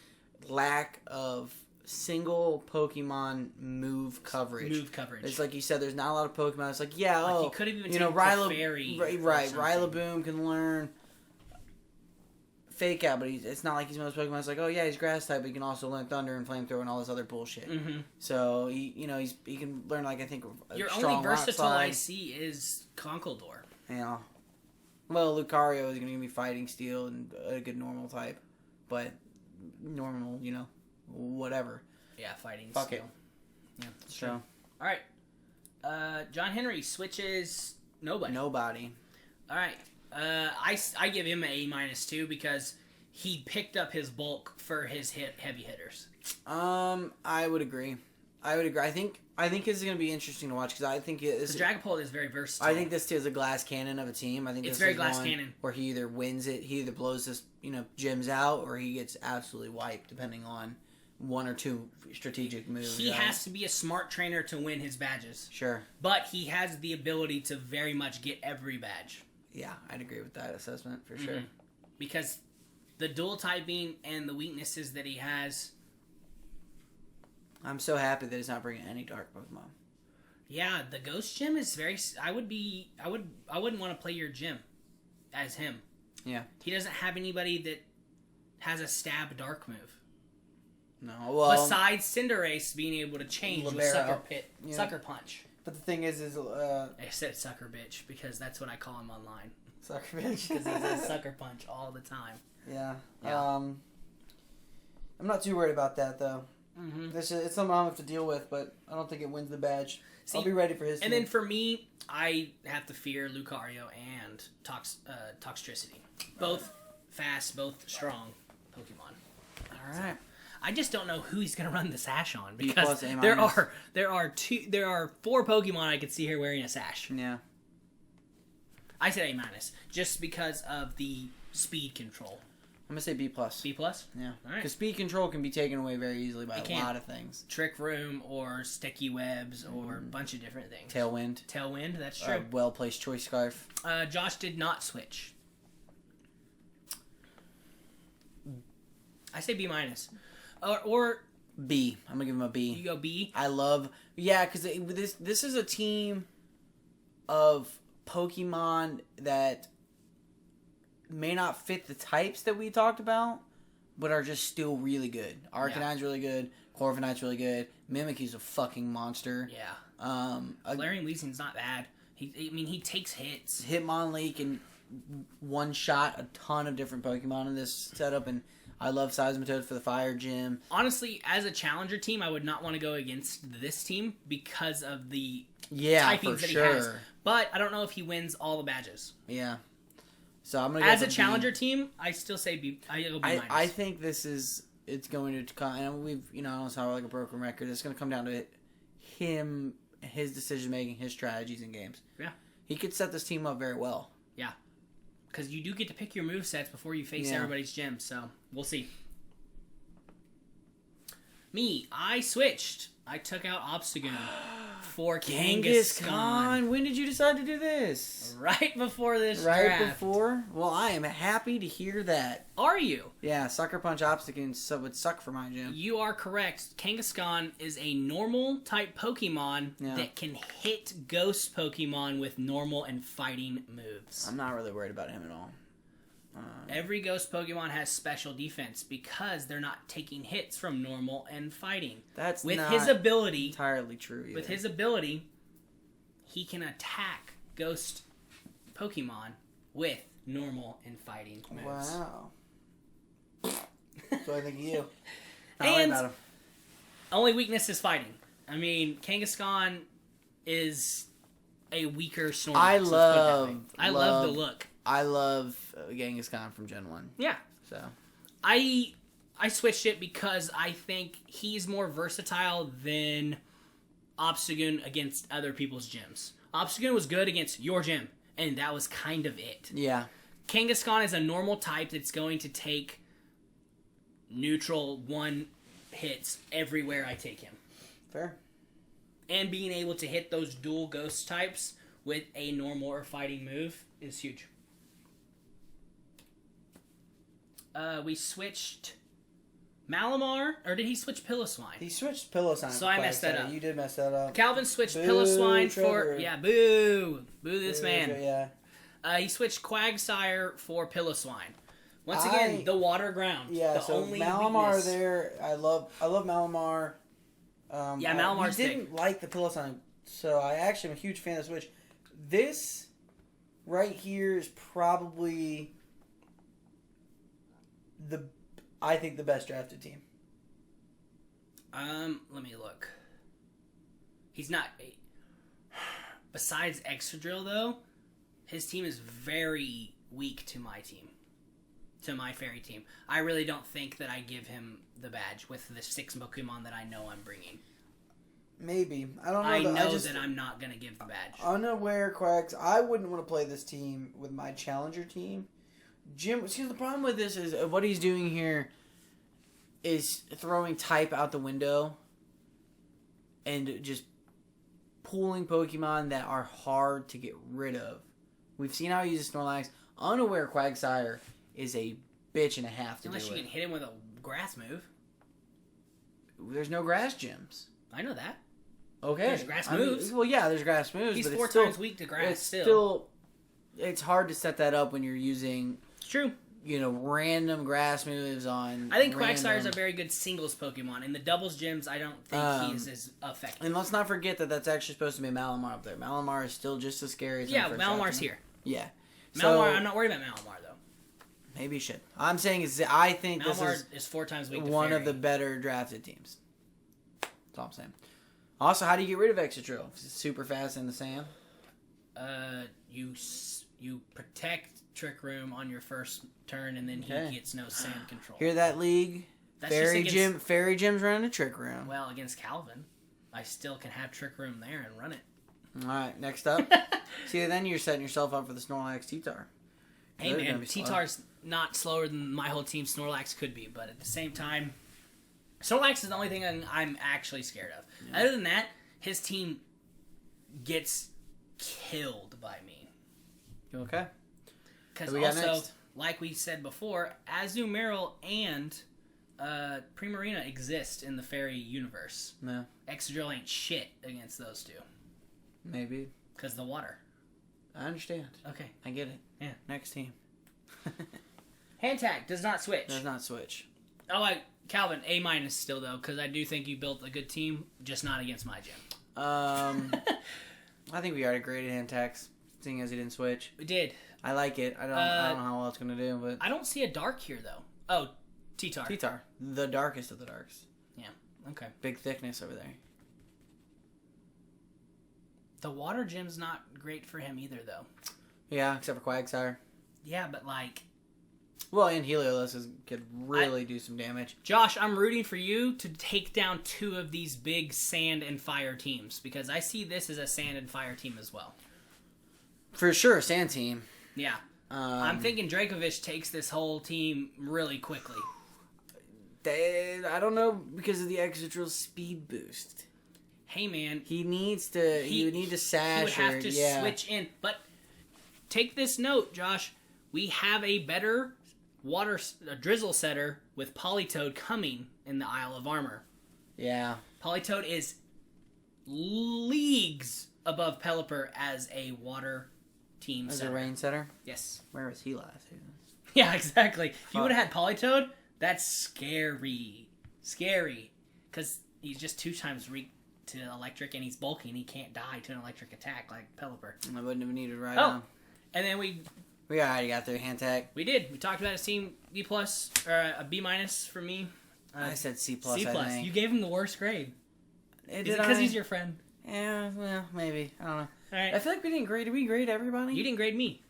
lack of single Pokemon move coverage. It's like you said, there's not a lot of Pokemon. It's like, yeah, he could have even taken Fairy. Right, Rillaboom can learn Fake Out, but it's not like he's one of those Pokemon. It's like, oh yeah, he's Grass type, but he can also learn Thunder and Flamethrower and all this other bullshit. Mm-hmm. So he can learn, like, I think your strong only versatile rock slide. I see is Conkeldurr. Yeah. Well, Lucario is going to be Fighting Steel and a good normal type, but normal, whatever. Yeah, Fighting Fuck Steel. it. Yeah, that's So, true. All right. John Henry switches nobody. All right. I give him an A- too because he picked up his bulk for his heavy hitters. I would agree. I think this is going to be interesting to watch because I think The Dragapult is very versatile. I think this is a glass cannon of a team. I think it's this very is glass one cannon where he either wins it, he either blows this gyms out, or he gets absolutely wiped depending on one or two strategic moves. He has to be a smart trainer to win his badges. Sure, but he has the ability to very much get every badge. Yeah, I'd agree with that assessment for sure. Because the dual typing and the weaknesses that he has. I'm so happy that he's not bringing any dark Pokemon. Yeah, the Ghost Gym is very. I wouldn't want to play your gym as him. Yeah. He doesn't have anybody that has a stab dark move. No, well. Besides Cinderace being able to change with Sucker Punch. But the thing is I said sucker bitch because that's what I call him online. Sucker bitch. Because he says sucker punch all the time. Yeah. I'm not too worried about that though. Mm-hmm. It's something I'll have to deal with, but I don't think it wins the badge. I'll be ready for his team. And then for me, I have to fear Lucario and Toxtricity. Both fast, both strong Pokemon. All right. I just don't know who he's going to run the sash on because A-. there are 4 Pokemon I could see here wearing a sash. Yeah. I said A- just because of the speed control. I'm gonna say B+. B+? Yeah. All right. Because speed control can be taken away very easily by a lot of things. Trick Room or Sticky Webs or a bunch of different things. Tailwind, that's true. Well-placed Choice Scarf. Josh did not switch. I say B-. Or B. I'm gonna give him a B. You go B? Because this is a team of Pokemon that may not fit the types that we talked about, but are just still really good. Arcanine's really good. Corviknight's really good. Mimikyu's a fucking monster. Yeah. Galarian Weezing's not bad. He takes hits. Hitmonlee can one-shot a ton of different Pokemon in this setup, and I love Seismitoad for the Fire Gym. Honestly, as a challenger team, I would not want to go against this team because of the typings that he has. But I don't know if he wins all the badges. Yeah. So I'm gonna go as a challenger team. I still say B. I go B-. I think it's going to come, and we've I don't sound like a broken record. It's going to come down to him, his decision making, his strategies in games. Yeah. He could set this team up very well. Yeah. Because you do get to pick your movesets before you face everybody's gym, so we'll see. Me, I switched. I took out Obstagoon for Kangaskhan. When did you decide to do this? Right before this draft. Right before? Well, I am happy to hear that. Are you? Yeah, Sucker Punch Obstagoon would suck for my gym. You are correct. Kangaskhan is a normal type Pokemon that can hit ghost Pokemon with normal and fighting moves. I'm not really worried about him at all. Every ghost Pokemon has special defense because they're not taking hits from normal and fighting. That's with not his ability entirely true either. With his ability, he can attack ghost Pokemon with normal and fighting moves. Wow. So I think of you. And only weakness is fighting. I mean, Kangaskhan is a weaker Snorlax. I love the look. I love Kangaskhan from Gen 1. Yeah. So I switched it because I think he's more versatile than Obstagoon against other people's gyms. Obstagoon was good against your gym, and that was kind of it. Yeah. Kangaskhan is a normal type that's going to take neutral 1 hits everywhere I take him. Fair. And being able to hit those dual ghost types with a normal or fighting move is huge. We switched Malamar, or did he switch Piloswine? He switched Piloswine. So I messed that up. You did mess that up. Calvin switched Boo, Piloswine Trevor. for... Yeah, boo. Boo this Boo, man. Yeah. He switched Quagsire for Piloswine. Once again, the water ground. Yeah, the so only Malamar weakness. there. I love Malamar. Yeah, Malamar's I didn't like the Piloswine, so I actually am a huge fan of the Switch. This right here is probably I think the best drafted team. Let me look. He's not... Besides Excadrill, though, his team is very weak to my team. To my fairy team. I really don't think that I give him the badge with the 6 Pokemon that I know I'm bringing. Maybe. I don't know. I know that I'm not going to give the badge. Unaware Quacks. I wouldn't want to play this team with my challenger team. Jim, see, the problem with this is what he's doing here is throwing type out the window and just pulling Pokemon that are hard to get rid of. We've seen how he uses Snorlax. Unaware Quagsire is a bitch and a half to Unless do you it. can hit him with a grass move. There's no grass gyms. I know that. Okay. There's grass moves. Well, yeah, there's grass moves. He's but 4 it's still, times weak to grass it's still. It's hard to set that up when you're using, It's true. random grass moves on. I think Quagsire is a very good singles Pokemon. In the doubles gyms, I don't think he's as effective. And let's not forget that that's actually supposed to be Malamar up there. Malamar is still just as scary as Yeah, Malamar's here. Yeah. Malamar, I'm not worried about Malamar, though. Maybe you should. I'm saying I think Malamar this is 4 times weak to one fairy. of the better drafted teams. That's all I'm saying. Also, how do you get rid of Excadrill? Is it super fast in the sand? You protect Trick Room on your first turn, and then he gets no sand control. Hear that, League? That's Fairy just against, Fairy Gym's running a Trick Room. Well, against Calvin, I still can have Trick Room there and run it. All right, next up. See, then you're setting yourself up for the Snorlax T-Tar. Hey man, T-Tar's not slower than my whole team Snorlax could be, but at the same time, Snorlax is the only thing I'm actually scared of. Yeah. Other than that, his team gets killed by me. Okay. Because also, like we said before, Azumarill and Primarina exist in the fairy universe. No. Excadrill ain't shit against those two. Maybe. Because the water. I understand. Okay. I get it. Yeah. Next team. Hand tag does not switch. Does not switch. Oh, Calvin, A- still, though, because I do think you built a good team, just not against my gym. I think we already graded hand tags, seeing as he didn't switch. We did. I like it. I don't know how well it's going to do, but... I don't see a dark here, though. Oh, T-Tar. T-Tar. The darkest of the darks. Yeah, okay. Big thickness over there. The water gym's not great for him either, though. Yeah, except for Quagsire. Yeah, but like... Well, and Heliolisk could really do some damage. Josh, I'm rooting for you to take down 2 of these big sand and fire teams, because I see this as a sand and fire team as well. For sure, sand team. Yeah. I'm thinking Dracovish takes this whole team really quickly. I don't know, because of the Excadrill speed boost. Hey, man. He needs to... You need to sash. He would have to switch in. But take this note, Josh. We have a better drizzle setter with Politoed coming in the Isle of Armor. Yeah. Politoed is leagues above Pelipper as a water team As setter. a rain setter? Yes. Where was he last? Yeah, exactly. If you would have had Politoed, that's scary. Scary. Because he's just 2 times weak to electric, and he's bulky, and he can't die to an electric attack like Pelipper. I wouldn't have needed right Oh, now. and then we already got their hand tag. We did. We talked about a team B+, or a B- for me. I said C+, C+. I think. You gave him the worst grade. Is it Did because I? he's your friend? Yeah, well, maybe. I don't know. All right. I feel like we didn't grade. Did we grade everybody? You didn't grade me.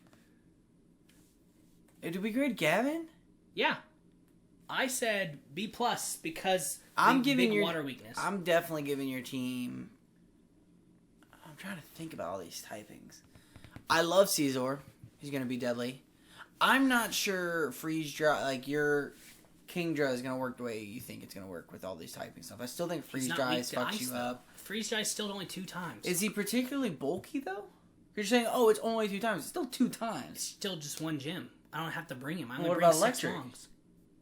Did we grade Gavin? Yeah. I said B+ because I'm big, giving big your water weakness. I'm definitely giving your team. I'm trying to think about all these typings. I love Caesar. He's gonna be deadly. I'm not sure Freeze Dry, like your Kingdra, is gonna work the way you think it's gonna work with all these typing stuff. I still think Freeze Dry fucks you up. Freeze Dry is still only 2 times. Is he particularly bulky though? You're saying, oh, it's only 2 times. It's still 2 It's times. still just 1 gym. I don't have to bring him. I only What bring about 6 electric? longs.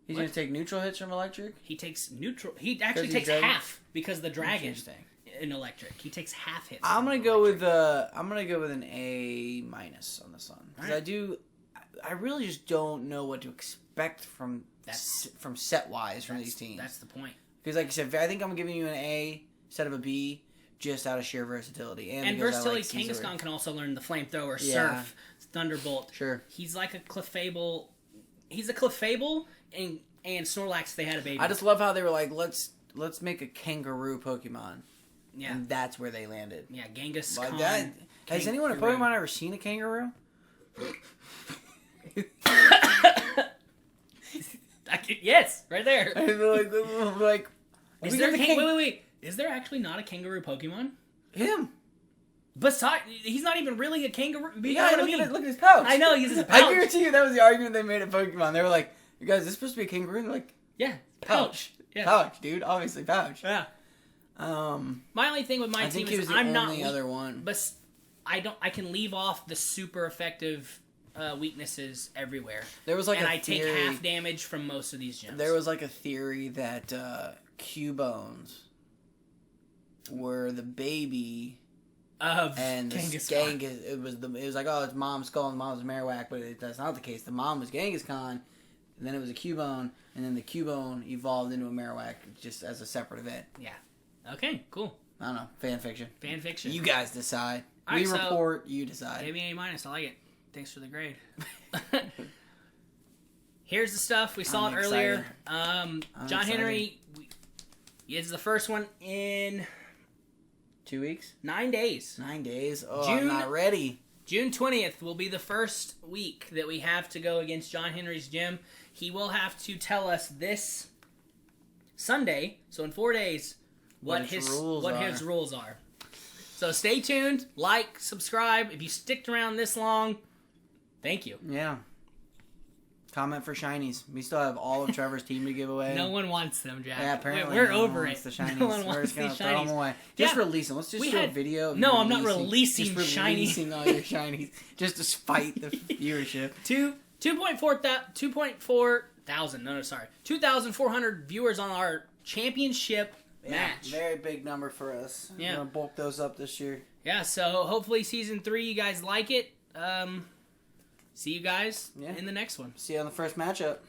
He's going to take neutral hits from electric? He takes neutral. He actually takes half because the dragon in electric. He takes half hits. I'm gonna go with an A- on this one because I really just don't know what to expect from set wise from these teams. That's the point. Because like I said, I think I'm giving you an A instead of a B just out of sheer versatility and versatility. Kangaskhan can also learn the flamethrower, surf, thunderbolt. Sure, he's like a Clefable. He's a Clefable and Snorlax. They had a baby. I just love how they were like, let's make a kangaroo Pokemon. Yeah, and that's where they landed. Yeah, Genghis like Khan. That, has anyone at Pokemon ever seen a kangaroo? Yes, right there. like wait. Is there actually not a kangaroo Pokemon? Him. Besides, he's not even really a kangaroo. Yeah, look at his pouch. I know, he's his pouch. I guarantee you that was the argument they made at Pokemon. They were like, you guys, is this supposed to be a kangaroo? And they're like, yeah, pouch. Yeah. Pouch, dude. Obviously pouch. Yeah. My only thing with my team is I'm not the other one. But I can leave off the super effective weaknesses everywhere. There was like I take half damage from most of these gyms. There was like a theory that Cubones were the baby of and Genghis Khan. It was like, oh, it's Mom's Skull and Mom's Marowak, but that's not the case. The mom was Genghis Khan, and then it was a Cubone, and then the Cubone evolved into a Marowak just as a separate event. Yeah. Okay, cool. I don't know. Fan fiction. Fan fiction. You guys decide. Right, we report, you decide. Give me A-. I like it. Thanks for the grade. Here's the stuff. We saw it earlier. John Henry is the first one in 2 weeks? 9 days. 9 days? Oh, I'm not ready. June 20th will be the first week that we have to go against John Henry's gym. He will have to tell us this Sunday, so in 4 days, what his rules are. So stay tuned, like, subscribe. If you sticked around this long, thank you. Yeah. Comment for shinies. We still have all of Trevor's team to give away. No one wants them, Jack. Yeah, apparently we're over it. The shinies. No one wants these shinies. Throw them away. Just release them. Let's just do a video. No, I'm not releasing shinies. Releasing all your shinies just to spite the viewership. 2,400 viewers on our championship match. Very big number for us. Yeah. We're going to bulk those up this year. Yeah, so hopefully season 3 you guys like it. See you guys in the next one. See you on the first matchup.